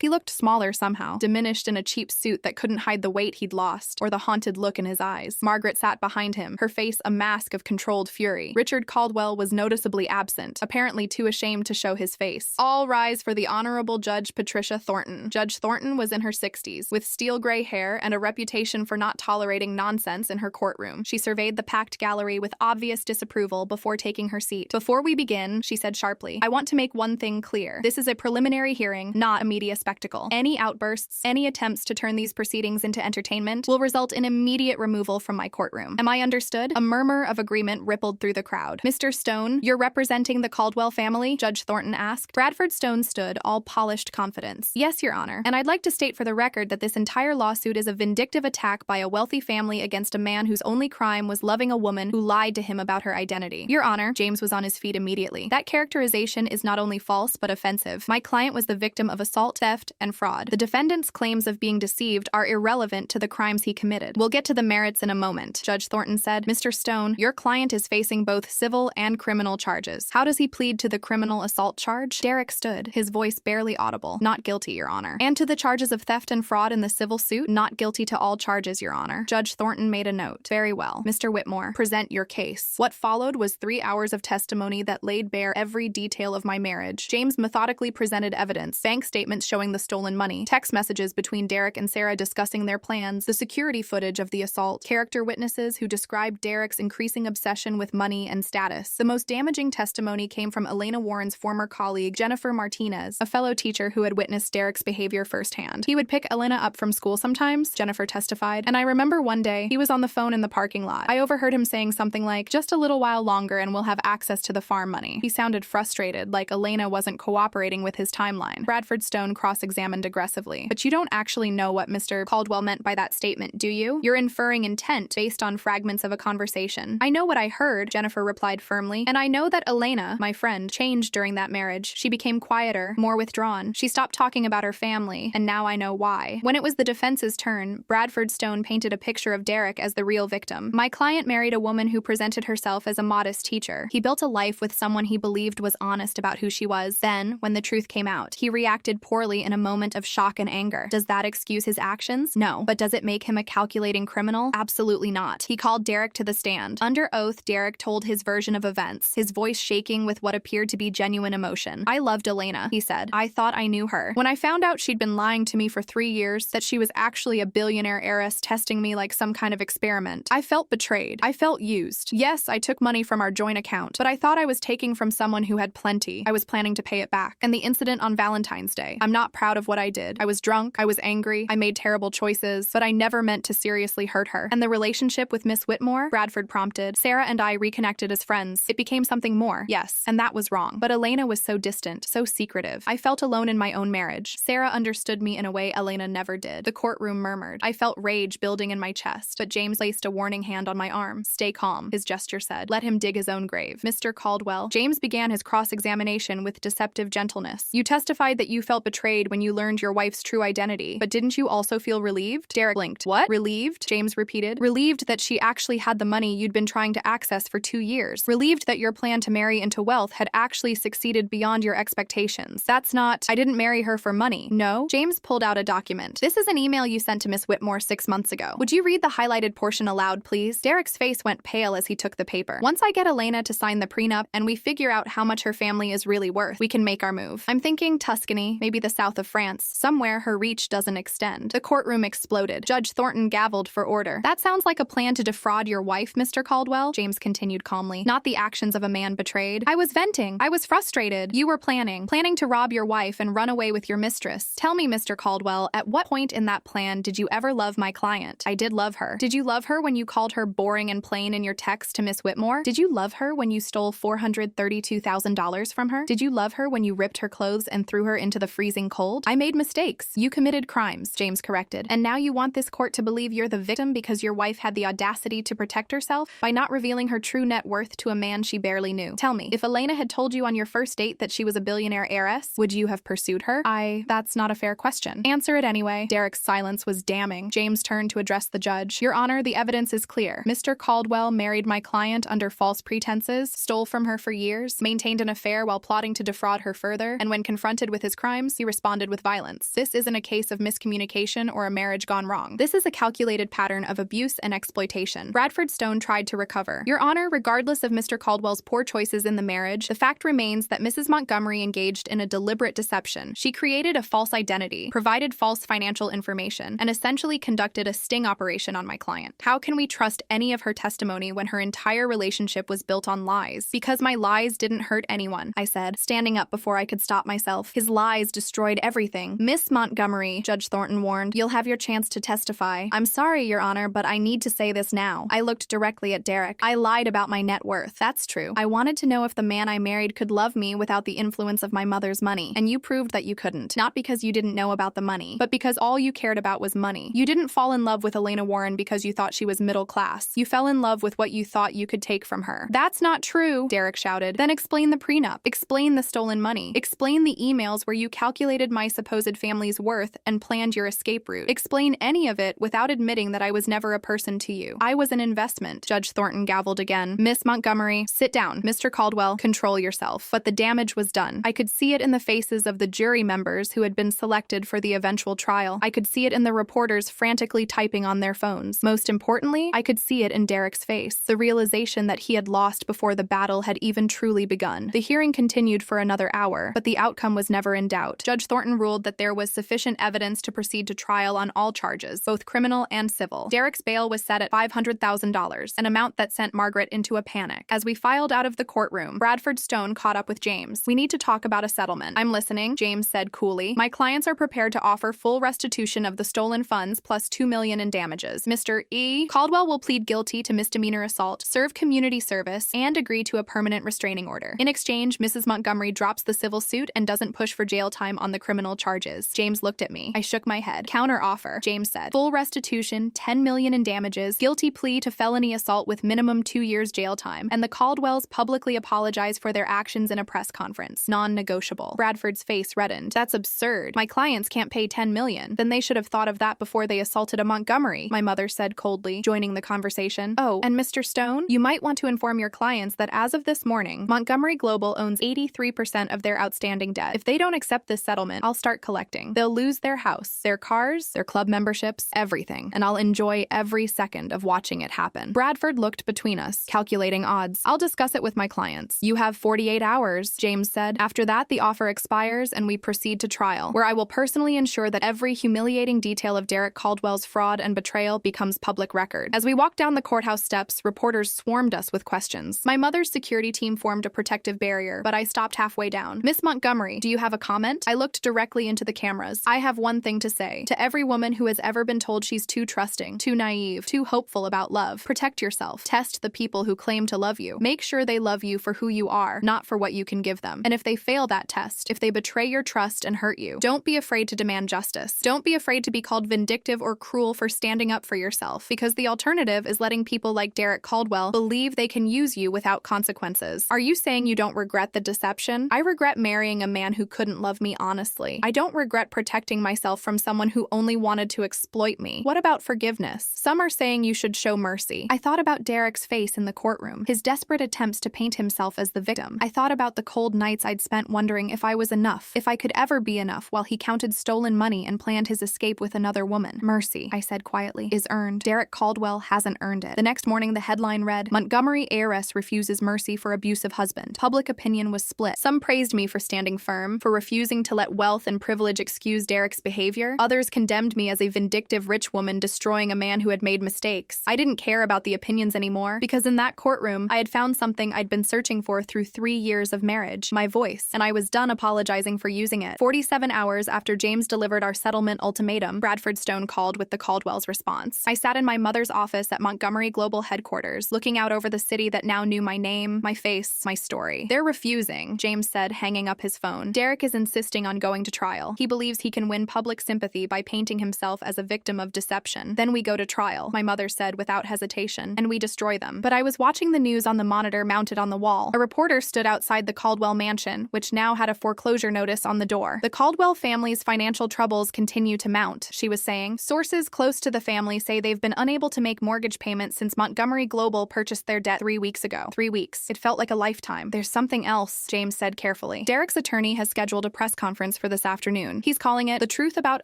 He looked smaller somehow, diminished in a cheap suit that couldn't hide the weight he'd lost or the haunted look in his eyes. Margaret sat behind him, her face a mask of controlled fury. Richard Caldwell was noticeably absent, apparently too ashamed to show his face. All rise for the Honorable Judge Patricia Thornton. Judge Thornton was in her 60s, with steel gray hair and a reputation for not tolerating nonsense in her courtroom. She surveyed the packed gallery with obvious disapproval before taking her seat. "Before we begin," she said sharply, "I want to make one thing clear. This is a preliminary hearing, not a media spectacle. Any outbursts, any attempts to turn these proceedings into entertainment will result in immediate removal from my courtroom. Am I understood?" A murmur of agreement rippled through the crowd. Mr. Stone Stone, you're representing the Caldwell family? Judge Thornton asked. Bradford Stone stood, all polished confidence. Yes, Your Honor. And I'd like to state for the record that this entire lawsuit is a vindictive attack by a wealthy family against a man whose only crime was loving a woman who lied to him about her identity. Your Honor, James was on his feet immediately. That characterization is not only false but offensive. My client was the victim of assault, theft, and fraud. The defendant's claims of being deceived are irrelevant to the crimes he committed. We'll get to the merits in a moment, Judge Thornton said. Mr. Stone, your client is facing both civil and criminal charges. How does he plead to the criminal assault charge? Derek stood, his voice barely audible. Not guilty, Your Honor. And to the charges of theft and fraud in the civil suit? Not guilty to all charges, Your Honor. Judge Thornton made a note. Very well. Mr. Whitmore, present your case. What followed was 3 hours of testimony that laid bare every detail of my marriage. James methodically presented evidence, bank statements showing the stolen money, text messages between Derek and Sarah discussing their plans, the security footage of the assault, character witnesses who described Derek's increasing obsession with money and status. The most damaging testimony came from Elena Warren's former colleague, Jennifer Martinez, a fellow teacher who had witnessed Derek's behavior firsthand. He would pick Elena up from school sometimes, Jennifer testified, and I remember one day, he was on the phone in the parking lot. I overheard him saying something like, just a little while longer and we'll have access to the farm money. He sounded frustrated, like Elena wasn't cooperating with his timeline. Bradford Stone cross-examined aggressively. But you don't actually know what Mr. Caldwell meant by that statement, do you? You're inferring intent based on fragments of a conversation. I know what I heard, Jennifer replied firmly, and I know that Elena, my friend, changed during that marriage. She became quieter, more withdrawn. She stopped talking about her family, and now I know why. When it was the defense's turn, Bradford Stone painted a picture of Derek as the real victim. My client married a woman who presented herself as a modest teacher. He built a life with someone he believed was honest about who she was. Then, when the truth came out, he reacted poorly in a moment of shock and anger. Does that excuse his actions? No. But does it make him a calculating criminal? Absolutely not. He called Derek to the stand. Under oath, Derek told his version of events, his voice shaking with what appeared to be genuine emotion. I loved Elena, he said. I thought I knew her. When I found out she'd been lying to me for 3 years, that she was actually a billionaire heiress testing me like some kind of experiment, I felt betrayed. I felt used. Yes, I took money from our joint account, but I thought I was taking from someone who had plenty. I was planning to pay it back. And the incident on Valentine's Day. I'm not proud of what I did. I was drunk, I was angry, I made terrible choices, but I never meant to seriously hurt her. And the relationship with Miss Whitmore? Bradford prompted. Sarah and I reconnected as friends. It became something more. Yes, and that was wrong. But Elena was so distant, so secretive. I felt alone in my own marriage. Sarah understood me in a way Elena never did. The courtroom murmured. I felt rage building in my chest, but James placed a warning hand on my arm. Stay calm, his gesture said. Let him dig his own grave. Mr. Caldwell. James began his cross-examination with deceptive gentleness. You testified that you felt betrayed when you learned your wife's true identity, but didn't you also feel relieved? Derek blinked. What? Relieved? James repeated. Relieved that she actually had the money you'd been trying to access for 2 years. Relieved that your plan to marry into wealth had actually succeeded beyond your expectations. That's not, I didn't marry her for money. No? James pulled out a document. This is an email you sent to Miss Whitmore 6 months ago. Would you read the highlighted portion aloud, please? Derek's face went pale as he took the paper. Once I get Elena to sign the prenup and we figure out how much her family is really worth, we can make our move. I'm thinking Tuscany, maybe the south of France, somewhere her reach doesn't extend. The courtroom exploded. Judge Thornton gavelled for order. That sounds like a plan to defraud your wife, Mr. Caldwell, James continued calmly. Not the actions of a man betrayed. I was venting. I was frustrated. You were planning to rob your wife and run away with your mistress. Tell me, Mr. Caldwell, at what point in that plan did you ever love my client? I did love her. Did you love her when you called her boring and plain in your text to Miss Whitmore? Did you love her when you stole $432,000 from her? Did you love her when you ripped her clothes and threw her into the freezing cold? I made mistakes. You committed crimes, James corrected. And now you want this court to believe you're the victim because your wife had the audacity to protect herself by not revealing her true net worth to a man she barely knew. Tell me, if Elena had told you on your first date that she was a billionaire heiress, would you have pursued her? That's not a fair question. Answer it anyway. Derek's silence was damning. James turned to address the judge. Your Honor, the evidence is clear. Mr. Caldwell married my client under false pretenses, stole from her for years, maintained an affair while plotting to defraud her further, and when confronted with his crimes, he responded with violence. This isn't a case of miscommunication or a marriage gone wrong. This is a calculated pattern of abuse and exploitation. Bradford Stone tried to recover. Your Honor, regardless of Mr. Caldwell's poor choices in the marriage, the fact remains that Mrs. Montgomery engaged in a deliberate deception. She created a false identity, provided false financial information, and essentially conducted a sting operation on my client. How can we trust any of her testimony when her entire relationship was built on lies? Because my lies didn't hurt anyone, I said, standing up before I could stop myself. His lies destroyed everything. Miss Montgomery, Judge Thornton warned, you'll have your chance to testify. I'm sorry, Your Honor, but I need to say this now. I looked directly at Derek. I lied about my net worth. That's That's true. I wanted to know if the man I married could love me without the influence of my mother's money, and you proved that you couldn't. Not because you didn't know about the money, but because all you cared about was money. You didn't fall in love with Elena Warren because you thought she was middle class. You fell in love with what you thought you could take from her. That's not true, Derek shouted. Then explain the prenup. Explain the stolen money. Explain the emails where you calculated my supposed family's worth and planned your escape route. Explain any of it without admitting that I was never a person to you. I was an investment. Judge Thornton gavelled again. Miss Montgomery, sit down. Mr. Caldwell, control yourself. But the damage was done. I could see it in the faces of the jury members who had been selected for the eventual trial. I could see it in the reporters frantically typing on their phones. Most importantly, I could see it in Derek's face, the realization that he had lost before the battle had even truly begun. The hearing continued for another hour, but the outcome was never in doubt. Judge Thornton ruled that there was sufficient evidence to proceed to trial on all charges, both criminal and civil. Derek's bail was set at $500,000, an amount that sent Margaret into a panic. As we filed out of the courtroom, Bradford Stone caught up with James. We need to talk about a settlement. I'm listening, James said coolly. My clients are prepared to offer full restitution of the stolen funds plus $2 million in damages. Mr. E. Caldwell will plead guilty to misdemeanor assault, serve community service, and agree to a permanent restraining order. In exchange, Mrs. Montgomery drops the civil suit and doesn't push for jail time on the criminal charges. James looked at me. I shook my head. Counter offer, James said. Full restitution, $10 million in damages, guilty plea to felony assault with minimum 2 years jail time, and the Caldwells publicly apologize for their actions in a press conference. Non-negotiable. Bradford's face reddened. That's absurd. My clients can't pay $10 million. Then they should have thought of that before they assaulted a Montgomery, my mother said coldly, joining the conversation. Oh, and Mr. Stone, you might want to inform your clients that as of this morning, Montgomery Global owns 83% of their outstanding debt. If they don't accept this settlement, I'll start collecting. They'll lose their house, their cars, their club memberships, everything, and I'll enjoy every second of watching it happen. Bradford looked between us, calculating odds. I'll discuss it with my clients. You have 48 hours, James said. After that, the offer expires and we proceed to trial, where I will personally ensure that every humiliating detail of Derek Caldwell's fraud and betrayal becomes public record. As we walked down the courthouse steps, reporters swarmed us with questions. My mother's security team formed a protective barrier, but I stopped halfway down. Miss Montgomery, do you have a comment? I looked directly into the cameras. I have one thing to say. To every woman who has ever been told she's too trusting, too naive, too hopeful about love, protect yourself. Test the people who claim to love you. Make sure they love you for who you are, not for what you can give them. And if they fail that test, if they betray your trust and hurt you, don't be afraid to demand justice. Don't be afraid to be called vindictive or cruel for standing up for yourself, because the alternative is letting people like Derek Caldwell believe they can use you without consequences. Are you saying you don't regret the deception? I regret marrying a man who couldn't love me honestly. I don't regret protecting myself from someone who only wanted to exploit me. What about forgiveness? Some are saying you should show mercy. I thought about Derek's face in the courtroom, his desperate attempts to paint himself as the victim. I thought about the cold nights I'd spent wondering if I was enough, if I could ever be enough, while he counted stolen money and planned his escape with another woman. Mercy, I said quietly, is earned. Derek Caldwell hasn't earned it. The next morning, the headline read, Montgomery heiress refuses mercy for abusive husband. Public opinion was split. Some praised me for standing firm, for refusing to let wealth and privilege excuse Derek's behavior. Others condemned me as a vindictive rich woman destroying a man who had made mistakes. I didn't care about the opinions anymore, because in that courtroom, I had found something I'd been searching for through 3 years of marriage, my voice, and I was done apologizing for using it. 47 hours after James delivered our settlement ultimatum, Bradford Stone called with the Caldwell's response. I sat in my mother's office at Montgomery Global headquarters, looking out over the city that now knew my name, my face, my story. They're refusing, James said, hanging up his phone. Derek is insisting on going to trial. He believes he can win public sympathy by painting himself as a victim of deception. Then we go to trial, my mother said without hesitation, and we destroy them. But I was watching the news on the monitor mounted on the wall. A reporter stood outside the Caldwell mansion, which now had a foreclosure notice on the door. The Caldwell family's financial troubles continue to mount, she was saying. Sources close to the family say they've been unable to make mortgage payments since Montgomery Global purchased their debt 3 weeks ago. 3 weeks. It felt like a lifetime. There's something else, James said carefully. Derek's attorney has scheduled a press conference for this afternoon. He's calling it The Truth About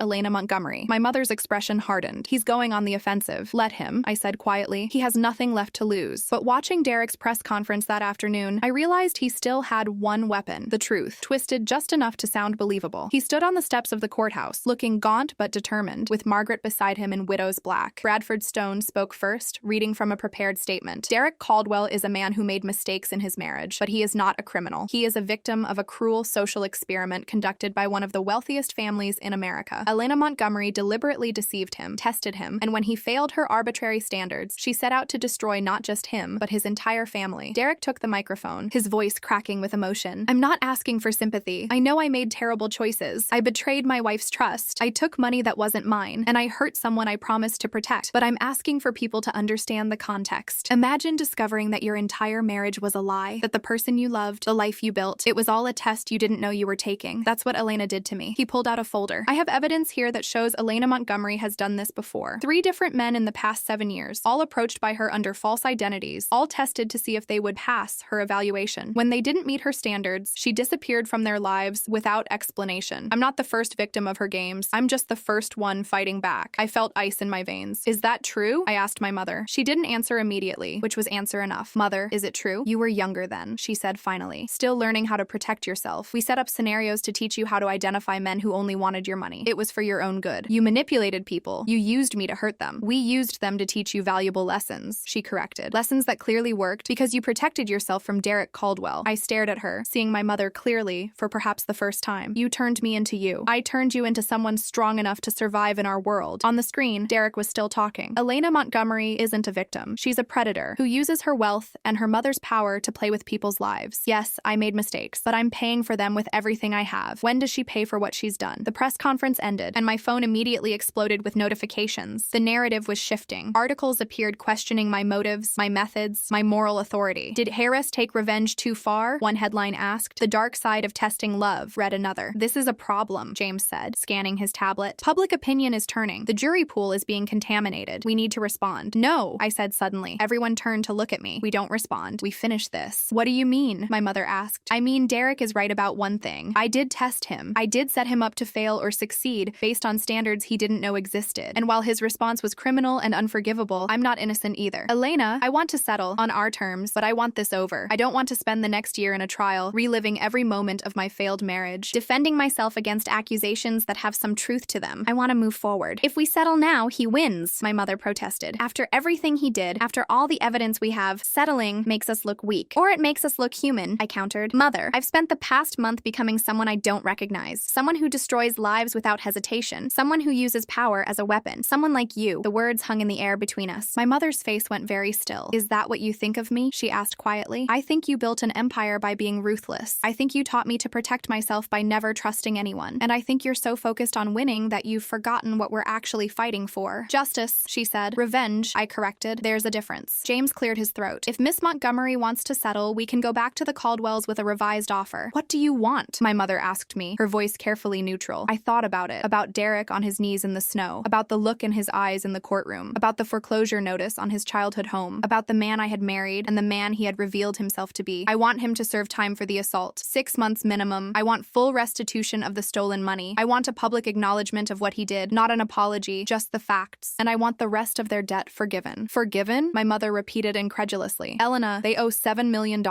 Elena Montgomery. My mother's expression hardened. He's going on the offensive. Let him, I said quietly. He has nothing left to lose. But watching Derek's press conference that afternoon, I realized he still had one weapon, the truth, twisted just enough to sound believable. He stood on the steps of the courthouse, looking gaunt but determined, with Margaret beside him in widow's black. Bradford Stone spoke first, reading from a prepared statement. Derek Caldwell is a man who made mistakes in his marriage, but he is not a criminal. He is a victim of a cruel social experiment conducted by one of the wealthiest families in America. Elena Montgomery deliberately deceived him, tested him, and when he failed her arbitrary standards, she set out to destroy not just him, but his entire family. family. Derek took the microphone, his voice cracking with emotion. I'm not asking for sympathy. I know I made terrible choices. I betrayed my wife's trust. I took money that wasn't mine, and I hurt someone I promised to protect. But I'm asking for people to understand the context. Imagine discovering that your entire marriage was a lie, that the person you loved, the life you built, it was all a test you didn't know you were taking. That's what Elena did to me. He pulled out a folder. I have evidence here that shows Elena Montgomery has done this before. 3 different men in the past 7 years, all approached by her under false identities, all tested to see if they would pass her evaluation. When they didn't meet her standards, she disappeared from their lives without explanation. I'm not the first victim of her games. I'm just the first one fighting back. I felt ice in my veins. Is that true? I asked my mother. She didn't answer immediately, which was answer enough. Mother, is it true? You were younger then, she said finally. Still learning how to protect yourself. We set up scenarios to teach you how to identify men who only wanted your money. It was for your own good. You manipulated people. You used me to hurt them. We used them to teach you valuable lessons, she corrected. Lessons that clearly worked because you protected yourself from Derek Caldwell. I stared at her, seeing my mother clearly for perhaps the first time. You turned me into you. I turned you into someone strong enough to survive in our world. On the screen, Derek was still talking. Elena Montgomery isn't a victim. She's a predator who uses her wealth and her mother's power to play with people's lives. Yes, I made mistakes, but I'm paying for them with everything I have. When does she pay for what she's done? The press conference ended, and my phone immediately exploded with notifications. The narrative was shifting. Articles appeared questioning my motives, my methods, my moral authority. Did Harris take revenge too far? One headline asked. The dark side of testing love, read another. This is a problem, James said, scanning his tablet. Public opinion is turning. The jury pool is being contaminated. We need to respond. No, I said suddenly. Everyone turned to look at me. We don't respond. We finish this. What do you mean? My mother asked. I mean, Derek is right about one thing. I did test him. I did set him up to fail or succeed based on standards he didn't know existed. And while his response was criminal and unforgivable, I'm not innocent either. Elena, I want to settle on our terms, but I want this over. I don't want to spend the next year in a trial, reliving every moment of my failed marriage, defending myself against accusations that have some truth to them. I want to move forward. If we settle now, he wins, my mother protested. After everything he did, after all the evidence we have, settling makes us look weak. Or it makes us look human, I countered. Mother, I've spent the past month becoming someone I don't recognize. Someone who destroys lives without hesitation. Someone who uses power as a weapon. Someone like you. The words hung in the air between us. My mother's face went very still. Is that what you think of me? She asked quietly. I think you built an empire by being ruthless. I think you taught me to protect myself by never trusting anyone. And I think you're so focused on winning that you've forgotten what we're actually fighting for. Justice, she said. Revenge, I corrected. There's a difference. James cleared his throat. If Miss Montgomery wants to settle, we can go back to the Caldwells with a revised offer. What do you want? My mother asked me, her voice carefully neutral. I thought about it. About Derek on his knees in the snow. About the look in his eyes in the courtroom. About the foreclosure notice on his childhood home. About the man I had married and the man he had revealed himself to be. I want him to serve time for the assault. 6 months minimum. I want full restitution of the stolen money. I want a public acknowledgement of what he did, not an apology, just the facts. And I want the rest of their debt forgiven. Forgiven? My mother repeated incredulously. Elena, they owe $7 million.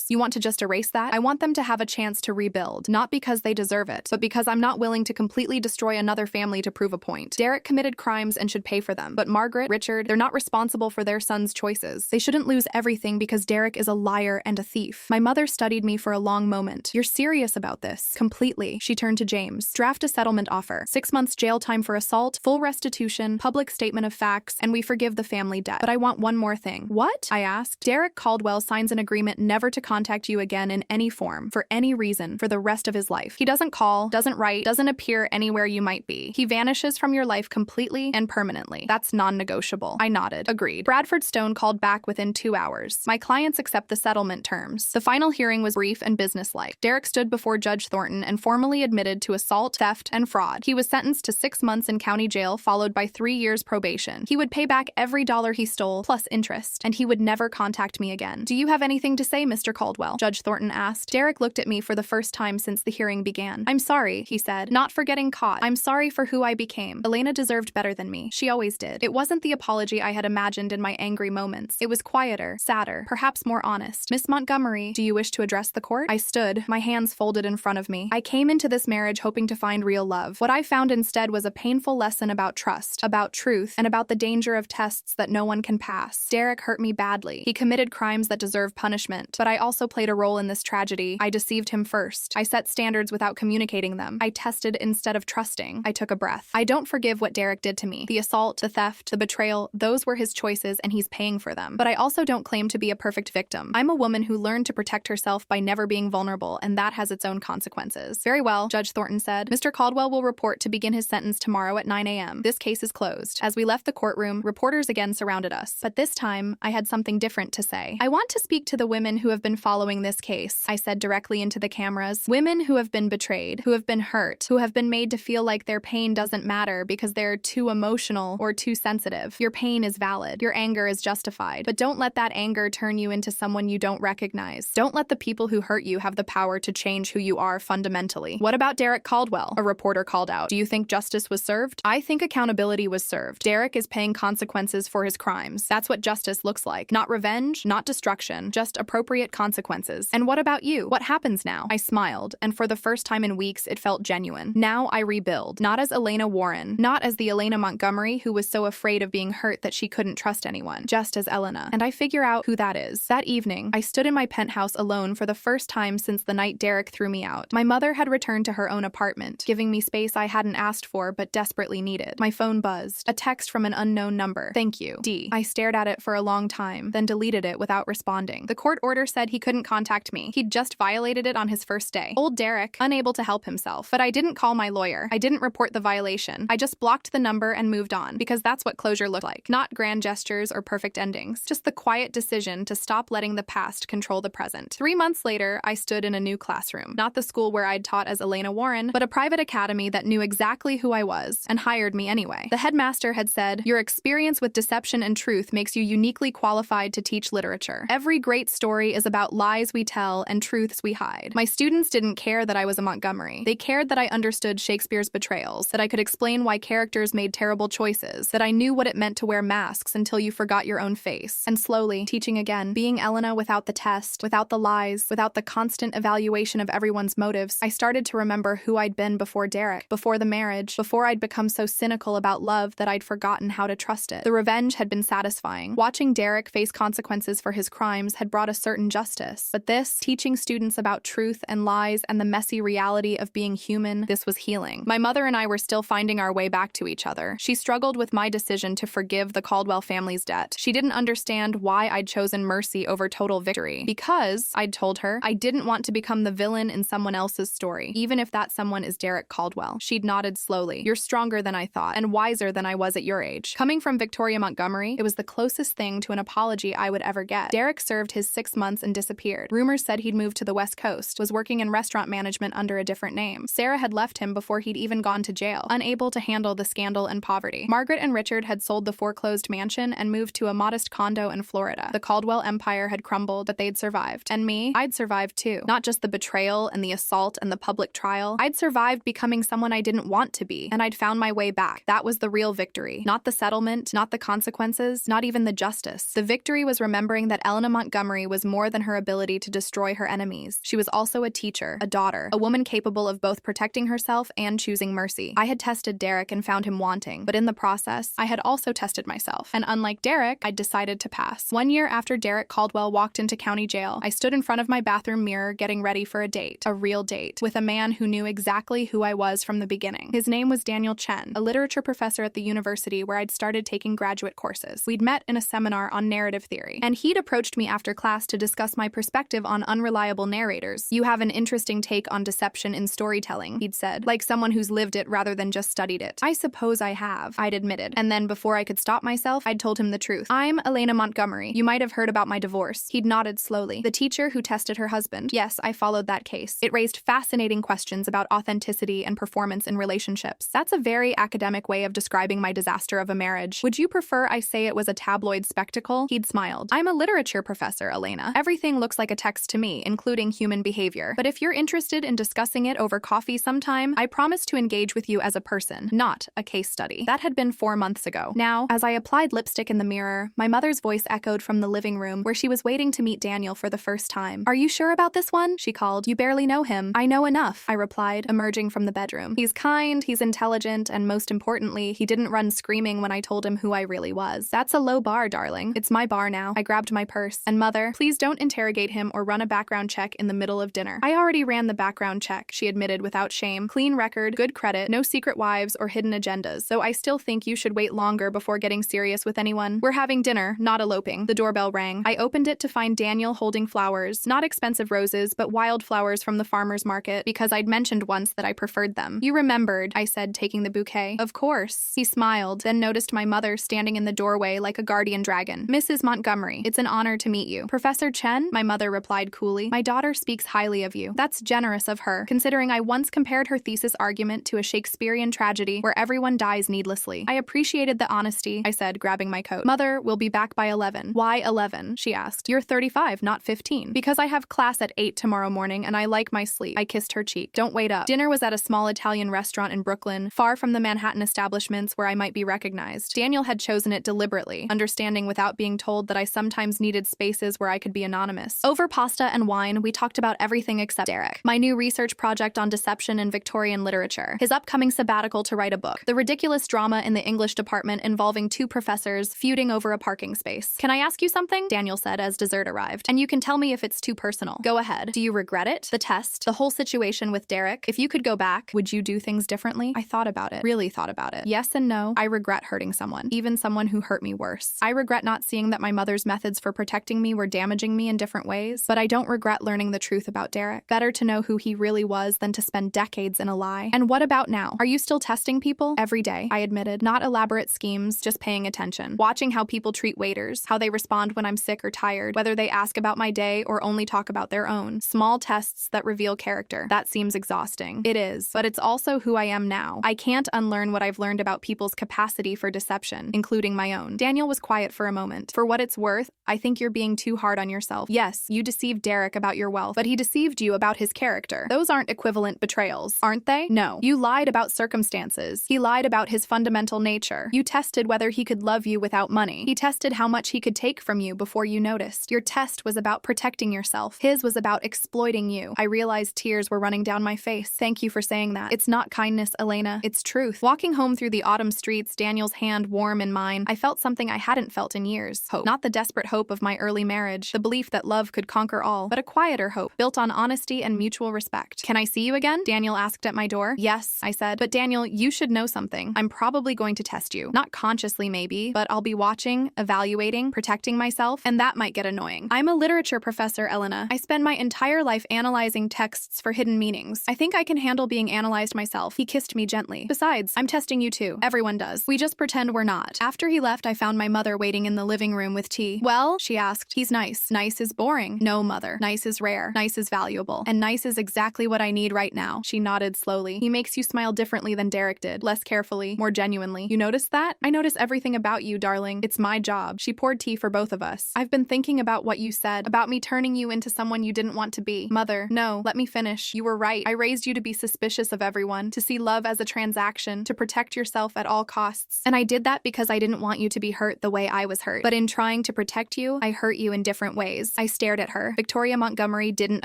You want to just erase that? I want them to have a chance to rebuild, not because they deserve it, but because I'm not willing to completely destroy another family to prove a point. Derek committed crimes and should pay for them, but Margaret, Richard, they're not responsible for their son's choices. They shouldn't lose everything because Derek is a liar and a thief. My mother studied me for a long moment. You're serious about this? Completely. She turned to James. Draft a settlement offer. 6 months jail time for assault, full restitution, public statement of facts, and we forgive the family debt. But I want one more thing. What? I asked. Derek Caldwell signs an agreement never to contact you again in any form, for any reason, for the rest of his life. He doesn't call, doesn't write, doesn't appear anywhere you might be. He vanishes from your life completely and permanently. That's non-negotiable. I nodded. Agreed. Bradford Stone called back within 2 hours. My clients accept the settlement terms. The final hearing was brief and businesslike. Derek stood before Judge Thornton and formally admitted to assault, theft, and fraud. He was sentenced to 6 months in county jail, followed by 3 years probation. He would pay back every dollar he stole, plus interest, and he would never contact me again. Do you have anything to say, Mr. Caldwell? Judge Thornton asked. Derek looked at me for the first time since the hearing began. I'm sorry, he said, not for getting caught. I'm sorry for who I became. Elena deserved better than me. She always did. It wasn't the apology I had imagined in my angry moments. It was quieter, sadder, perhaps more honest. Miss Montgomery, do you wish to address the court? I stood, my hands folded in front of me. I came into this marriage hoping to find real love. What I found instead was a painful lesson about trust, about truth, and about the danger of tests that no one can pass. Derek hurt me badly. He committed crimes that deserve punishment, but I also played a role in this tragedy. I deceived him first. I set standards without communicating them. I tested instead of trusting. I took a breath. I don't forgive what Derek did to me. The assault, the theft, the betrayal, those were his choices and he's paying for them. But I also don't claim to be a perfect victim. I'm a woman who learned to protect herself by never being vulnerable, and that has its own consequences. Very well, Judge Thornton said. Mr. Caldwell will report to begin his sentence tomorrow at 9 a.m. This case is closed. As we left the courtroom, reporters again surrounded us. But this time, I had something different to say. I want to speak to the women who have been following this case, I said directly into the cameras. Women who have been betrayed, who have been hurt, who have been made to feel like their pain doesn't matter because they're too emotional or too sensitive. Your pain is valid. Your anger is justified. But don't let that anger turn you into someone you don't recognize. Don't let the people who hurt you have the power to change who you are fundamentally. What about Derek Caldwell? A reporter called out. Do you think justice was served? I think accountability was served. Derek is paying consequences for his crimes. That's what justice looks like. Not revenge, not destruction, just appropriate consequences. And what about you? What happens now? I smiled, and for the first time in weeks, it felt genuine. Now I rebuild. Not as Elena Warren, not as the Elena Montgomery who was so afraid of being hurt that she couldn't trust anyone, just as Elena. And I figure out who that is. That evening, I stood in my penthouse alone for the first time since the night Derek threw me out. My mother had returned to her own apartment, giving me space I hadn't asked for but desperately needed. My phone buzzed. A text from an unknown number. Thank you, D. I stared at it for a long time, then deleted it without responding. The court order said he couldn't contact me. He'd just violated it on his first day. Old Derek, unable to help himself. But I didn't call my lawyer. I didn't report the violation. I just blocked the number and moved on, because that's what closure looked like. Not grand gestures or perfect endings. Just the quiet decision to stop letting the past control the present. 3 months later, I stood in a new classroom. Not the school where I'd taught as Elena Warren, but a private academy that knew exactly who I was and hired me anyway. The headmaster had said, "Your experience with deception and truth makes you uniquely qualified to teach literature. Every great story is about lies we tell and truths we hide." My students didn't care that I was a Montgomery. They cared that I understood Shakespeare's betrayals, that I could explain why characters made terrible choices, that I knew what it meant to wear masks until you forgot your own face. And slowly, teaching again, being Elena without the test, without the lies, without the constant evaluation of everyone's motives, I started to remember who I'd been before Derek, before the marriage, before I'd become so cynical about love that I'd forgotten how to trust it. The revenge had been satisfying. Watching Derek face consequences for his crimes had brought a certain justice. But this, teaching students about truth and lies and the messy reality of being human, this was healing. My mother and I were still finding our way back to each other. She struggled with my decision to forgive the Caldwell family's debt. She didn't understand why I'd chosen mercy over total victory. Because, I'd told her, I didn't want to become the villain in someone else's story, even if that someone is Derek Caldwell. She'd nodded slowly. You're stronger than I thought, and wiser than I was at your age. Coming from Victoria Montgomery, it was the closest thing to an apology I would ever get. Derek served his 6 months and disappeared. Rumors said he'd moved to the West Coast, was working in restaurant management under a different name. Sarah had left him before he'd even gone to jail, unable to handle the scandal and poverty. Margaret and Richard had sold the foreclosed mansion and moved to a modest condo in Florida. The Caldwell empire had crumbled, but they'd survived. And me, I'd survived too. Not just the betrayal and the assault and the public trial. I'd survived becoming someone I didn't want to be, and I'd found my way back. That was the real victory. Not the settlement, not the consequences, not even the justice. The victory was remembering that Elena Montgomery was more than her ability to destroy her enemies. She was also a teacher, a daughter, a woman capable of both protecting herself and choosing mercy. I had tested Derek and found him wanting, but in the process, I had also tested myself. And unlike Derek, I'd decided to pass. 1 year after Derek Caldwell walked into county jail, I stood in front of my bathroom mirror getting ready for a date, a real date, with a man who knew exactly who I was from the beginning. His name was Daniel Chen, a literature professor at the university where I'd started taking graduate courses. We'd met in a seminar on narrative theory, and he'd approached me after class to discuss my perspective on unreliable narrators. You have an interesting take on deception in storytelling, he'd said, like someone who's lived it rather than just studied it. I suppose I have, I'd admitted. And then before I could stop myself, I'd told him the truth. I'm Elena Montgomery. You might have heard about my divorce. He'd nodded slowly. The teacher who tested her husband. Yes, I followed that case. It raised fascinating questions about authenticity and performance in relationships. That's a very academic way of describing my disaster of a marriage. Would you prefer I say it was a tabloid spectacle? He'd smiled. I'm a literature professor, Elena. Everything looks like a text to me, including human behavior. But if you're interested in discussing it over coffee sometime, I promise to engage with you as a person, not a case study. That had been 4 months ago. Now, as I applied lipstick in the mirror, my mother's voice echoed from the living room where she was waiting to meet Daniel for the first time. Are you sure about this one? She called. You barely know him. I know enough, I replied, emerging from the bedroom. He's kind, he's intelligent, and most importantly, he didn't run screaming when I told him who I really was. That's a low bar, darling. It's my bar now. I grabbed my purse. And mother, please don't interrogate him or run a background check in the middle of dinner. I already ran the background check, she admitted without shame. Clean record, good credit, no secret wives or hidden agendas, though I still think you should wait longer before getting serious with anyone. We're having dinner, not eloping. The doorbell doorbell rang. I opened it to find Daniel holding flowers. Not expensive roses, but wildflowers from the farmer's market, because I'd mentioned once that I preferred them. You remembered, I said, taking the bouquet. Of course. He smiled, then noticed my mother standing in the doorway like a guardian dragon. Mrs. Montgomery, it's an honor to meet you. Professor Chen? My mother replied coolly. My daughter speaks highly of you. That's generous of her, considering I once compared her thesis argument to a Shakespearean tragedy where everyone dies needlessly. I appreciated the honesty, I said, grabbing my coat. Mother, we'll be back by 11. Why 11? She asked. You're 35, not 15. Because I have class at 8 tomorrow morning and I like my sleep. I kissed her cheek. Don't wait up. Dinner was at a small Italian restaurant in Brooklyn, far from the Manhattan establishments where I might be recognized. Daniel had chosen it deliberately, understanding without being told that I sometimes needed spaces where I could be anonymous. Over pasta and wine, we talked about everything except Derek, my new research project on deception in Victorian literature, his upcoming sabbatical to write a book, the ridiculous drama in the English department involving two professors feuding over a parking space. Can I ask you something? Daniel said as dessert arrived. And you can tell me if it's too personal. Go ahead. Do you regret it? The test? The whole situation with Derek? If you could go back, would you do things differently? I thought about it. Really thought about it. Yes and no. I regret hurting someone, even someone who hurt me worse. I regret not seeing that my mother's methods for protecting me were damaging me in different ways, but I don't regret learning the truth about Derek. Better to know who he really was than to spend decades in a lie. And what about now? Are you still testing people? Every day, I admitted. Not elaborate schemes, just paying attention. Watching how people treat waiters, how they respond when I'm sick or tired, whether they ask about my day or only talk about their own. Small tests that reveal character. That seems exhausting. It is, but it's also who I am now. I can't unlearn what I've learned about people's capacity for deception, including my own. Daniel was quiet for a moment. For what it's worth, I think you're being too hard on yourself. Yes, you deceived Derek about your wealth, but he deceived you about his character. Those aren't equivalent betrayals, aren't they? No. You lied about circumstances. He lied about his fundamental nature. You tested whether he could love you without money. He tested how much he could take from you before you noticed. Your test was about protecting yourself. His was about exploiting you. I realized tears were running down my face. Thank you for saying that. It's not kindness, Elena. It's truth. Walking home through the autumn streets, Daniel's hand warm in mine, I felt something I hadn't felt in years. Hope. Not the desperate hope of my early marriage, the belief that love could conquer all, but a quieter hope, built on honesty and mutual respect. Can I see you again? Daniel asked at my door. Yes, I said. But Daniel, you should know something. I'm probably going to test you. Not consciously maybe, but I'll be watching, evaluating, protecting myself, and that might get annoying. I'm a literature professor, Elena. I spend my entire life analyzing texts for hidden meanings. I think I can handle being analyzed myself. He kissed me gently. Besides, I'm testing you too. Everyone does. We just pretend we're not. After he left, I found my mother waiting in the living room with tea. Well, she asked. He's nice. Nice is boring. No, mother. Nice is rare. Nice is valuable. And nice is exactly what I need right now. She nodded slowly. He makes you smile differently than Derek did. Less carefully, more genuinely. You notice that? I notice everything about you, darling. It's my job. She poured tea for both of us. I've been thinking about what you said, about me turning you into someone you didn't want to be. Mother, no, let me finish. You were right. I raised you to be suspicious of everyone, to see love as a transaction, to protect yourself at all costs. And I did that because I didn't want you to be hurt the way I was hurt. But in trying to protect you, I hurt you in different ways. I stared at her. Victoria Montgomery didn't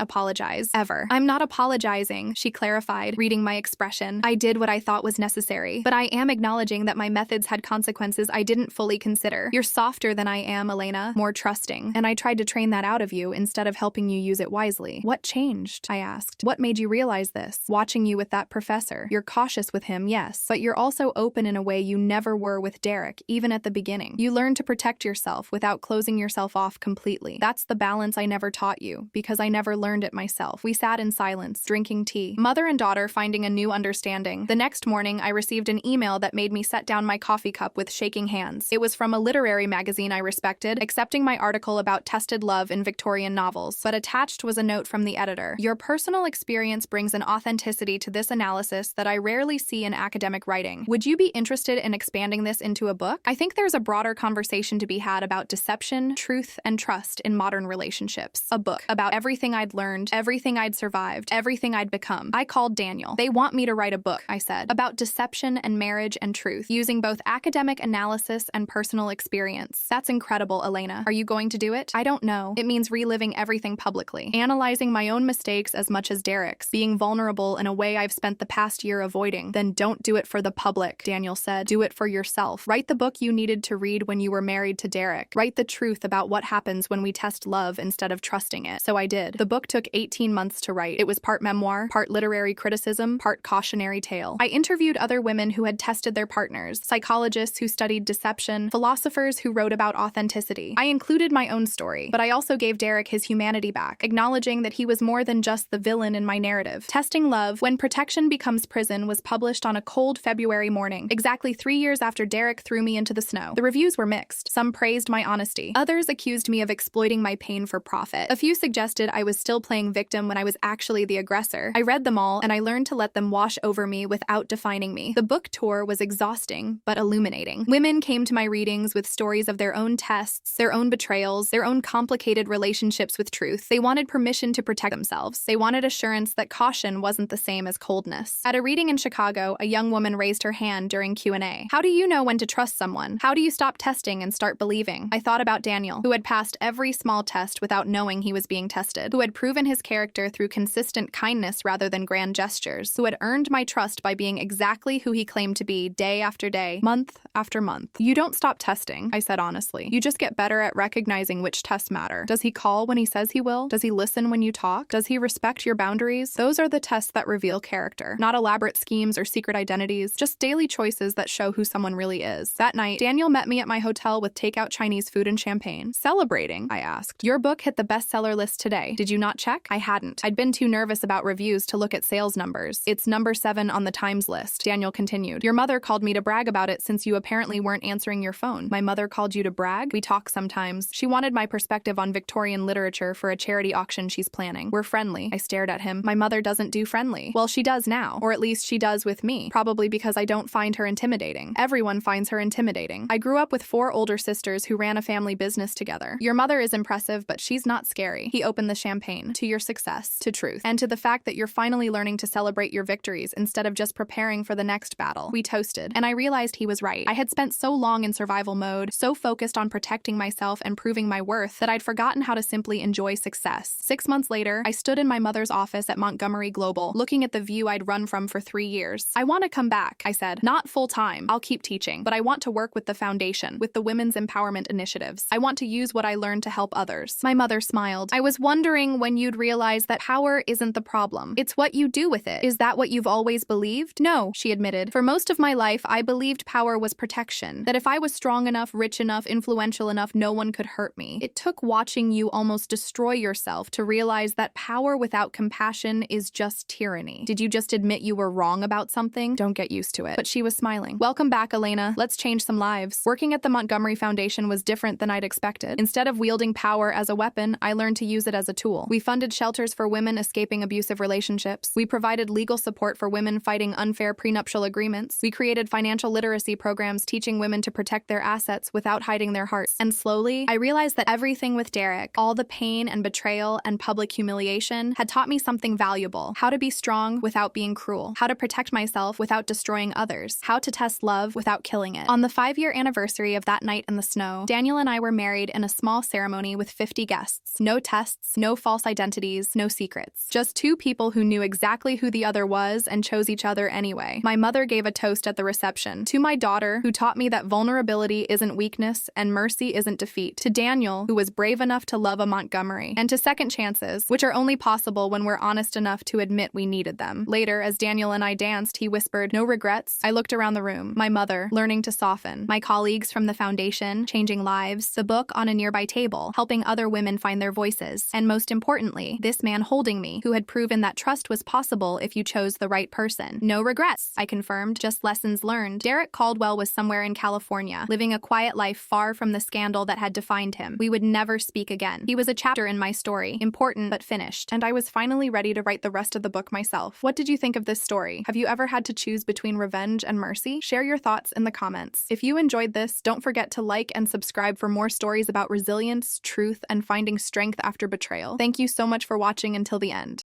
apologize. Ever. I'm not apologizing, she clarified, reading my expression. I did what I thought was necessary. But I am acknowledging that my methods had consequences I didn't fully consider. You're softer than I am, Elena, more trusting. And I tried to train that out of you instead of helping you use it wisely. What changed? I asked. What made you realize this? Watching you with that professor. You're cautious with him, yes, but you're also open in a way you never were with Derek, even at the beginning. You learned to protect yourself without closing yourself off completely. That's the balance I never taught you, because I never learned it myself. We sat in silence, drinking tea. Mother and daughter finding a new understanding. The next morning, I received an email that made me set down my coffee cup with shaking hands. It was from a literary magazine I respected, accepting my article about tested love in Victorian novels. But attached was a note from the editor. Your personal experience brings an authenticity to this analysis that I rarely see in academic writing. Would you be interested in expanding this into a book? I think there's a broader conversation to be had about deception, truth, and trust in modern relationships. A book about everything I'd learned, everything I'd survived, everything I'd become. I called Daniel. They want me to write a book, I said, about deception and marriage and truth, using both academic analysis and personal experience. That's incredible, Elena. Are you going to do it? I don't know. It means reliving everything publicly, analyzing my own mistakes as much as Derek's, being vulnerable in a way I've spent the past year avoiding. Then don't do it for the public, Daniel said. Do it for yourself. Write the book you needed to read when you were married to Derek. Write the truth about what happens when we test love instead of trusting it. So I did. The book took 18 months to write. It was part memoir, part literary criticism, part cautionary tale. I interviewed other women who had tested their partners, psychologists who studied deception, philosophers who wrote about authenticity. I included my own story, but I also gave Derek his humanity back, acknowledging that he was more than just the villain in my narrative. Testing Love, When Protection Becomes Prison was published on a cold February morning, exactly 3 years after Derek threw me into the snow. The reviews were mixed. Some praised my honesty. Others accused me of exploiting my pain for profit. A few suggested I was still playing victim when I was actually the aggressor. I read them all, and I learned to let them wash over me without defining me. The book tour was exhausting, but illuminating. Women came to my readings with stories of their own tests, their own betrayals, their own complicated relationships with truth. They wanted permission to protect themselves. They wanted assurance that caution wasn't the same as coldness. At a reading in Chicago, a young woman raised her hand during Q&A. How do you know when to trust someone? How do you stop testing and start believing? I thought about Daniel, who had passed every small test without knowing he was being tested, who had proven his character through consistent kindness rather than grand gestures, who had earned my trust by being exactly who he claimed to be day after day, month after month. You don't stop testing, I said honestly. You just get better at recognizing which tests matter. Does he call when he says he will? Does he listen when you talk? Does he respect your boundaries? Those are the tests that reveal character. Not elaborate schemes or secret identities, just daily choices that show who someone really is. That night, Daniel met me at my hotel with takeout Chinese food and champagne. Celebrating, I asked. Your book hit the bestseller list today. Did you not check? I hadn't. I'd been too nervous about reviews to look at sales numbers. It's number 7 on the Times list, Daniel continued. Your mother called me to brag about it since you apparently weren't answering your phone. My mother called you to brag? We talk sometimes. She wanted my perspective on Victorian literature for a charity auction she's planning. We're friendly. I stared at him. My mother doesn't do friendly. Well, she does now. Or at least she does with me. Probably because I don't find her intimidating. Everyone finds her intimidating. I grew up with 4 older sisters who ran a family business together. Your mother is impressive, but she's not scary. He opened the champagne. To your success. To truth. And to the fact that you're finally learning to celebrate your victories instead of just preparing for the next battle. We toasted. And I realized he was right. I had spent so long in survival mode, so focused on protecting myself and proving my worth, that I'd forgotten how to simply enjoy success. 6 months later, I stood in my mother's office at Montgomery Global, looking at the view I'd run from for 3 years. I want to come back, I said. Not full-time. I'll keep teaching. But I want to work with the foundation, with the women's empowerment initiatives. I want to use what I learned to help others. My mother smiled. I was wondering when you'd realize that power isn't the problem. It's what you do with it. Is that what you've always believed? No, she admitted. For most of my life, I believed power was protection. That if I was strong enough, rich enough, influential enough, no one could hurt me. It took watching you almost destroy yourself to realize that power without compassion is just tyranny. Did you just admit you were wrong about something? Don't get used to it. But she was smiling. Welcome back, Elena. Let's change some lives. Working at the Montgomery Foundation was different than I'd expected. Instead of wielding power as a weapon, I learned to use it as a tool. We funded shelters for women escaping abusive relationships. We provided legal support for women fighting unfair prenuptial agreements. We created financial literacy programs teaching women to protect their assets without hiding their hearts. And slowly, I realized that everything with Derek, all the pain and betrayal and public humiliation, had taught me something valuable. How to be strong without being cruel. How to protect myself without destroying others. How to test love without killing it. On the 5-year anniversary of that night in the snow, Daniel and I were married in a small ceremony with 50 guests. No tests, no false identities, no secrets. Just 2 people who knew exactly who the other was and chose each other anyway. My mother gave a toast at the reception. To my daughter, who taught me that vulnerability isn't weakness and mercy isn't defeat. To Daniel, who was brave enough to love a Montgomery. And to second chances, which are only possible when we're honest enough to admit we needed them. Later, as Daniel and I danced, he whispered, "No regrets." I looked around the room. My mother, learning to soften. My colleagues from the foundation, changing lives. The book on a nearby table, helping other women find their voices. And most importantly, this man holding me, who had proven that trust was possible if you chose the right person. No regrets, I confirmed, just lessons learned. Derek Caldwell was somewhere in California, living a quiet life far from the scandal that had defined him. We would never speak again. He was a chapter in my story, important but finished, and I was finally ready to write the rest of the book myself. What did you think of this story? Have you ever had to choose between revenge and mercy? Share your thoughts in the comments. If you enjoyed this, don't forget to like and subscribe for more stories about resilience, truth, and finding strength after betrayal. Thank you so much for watching until the end.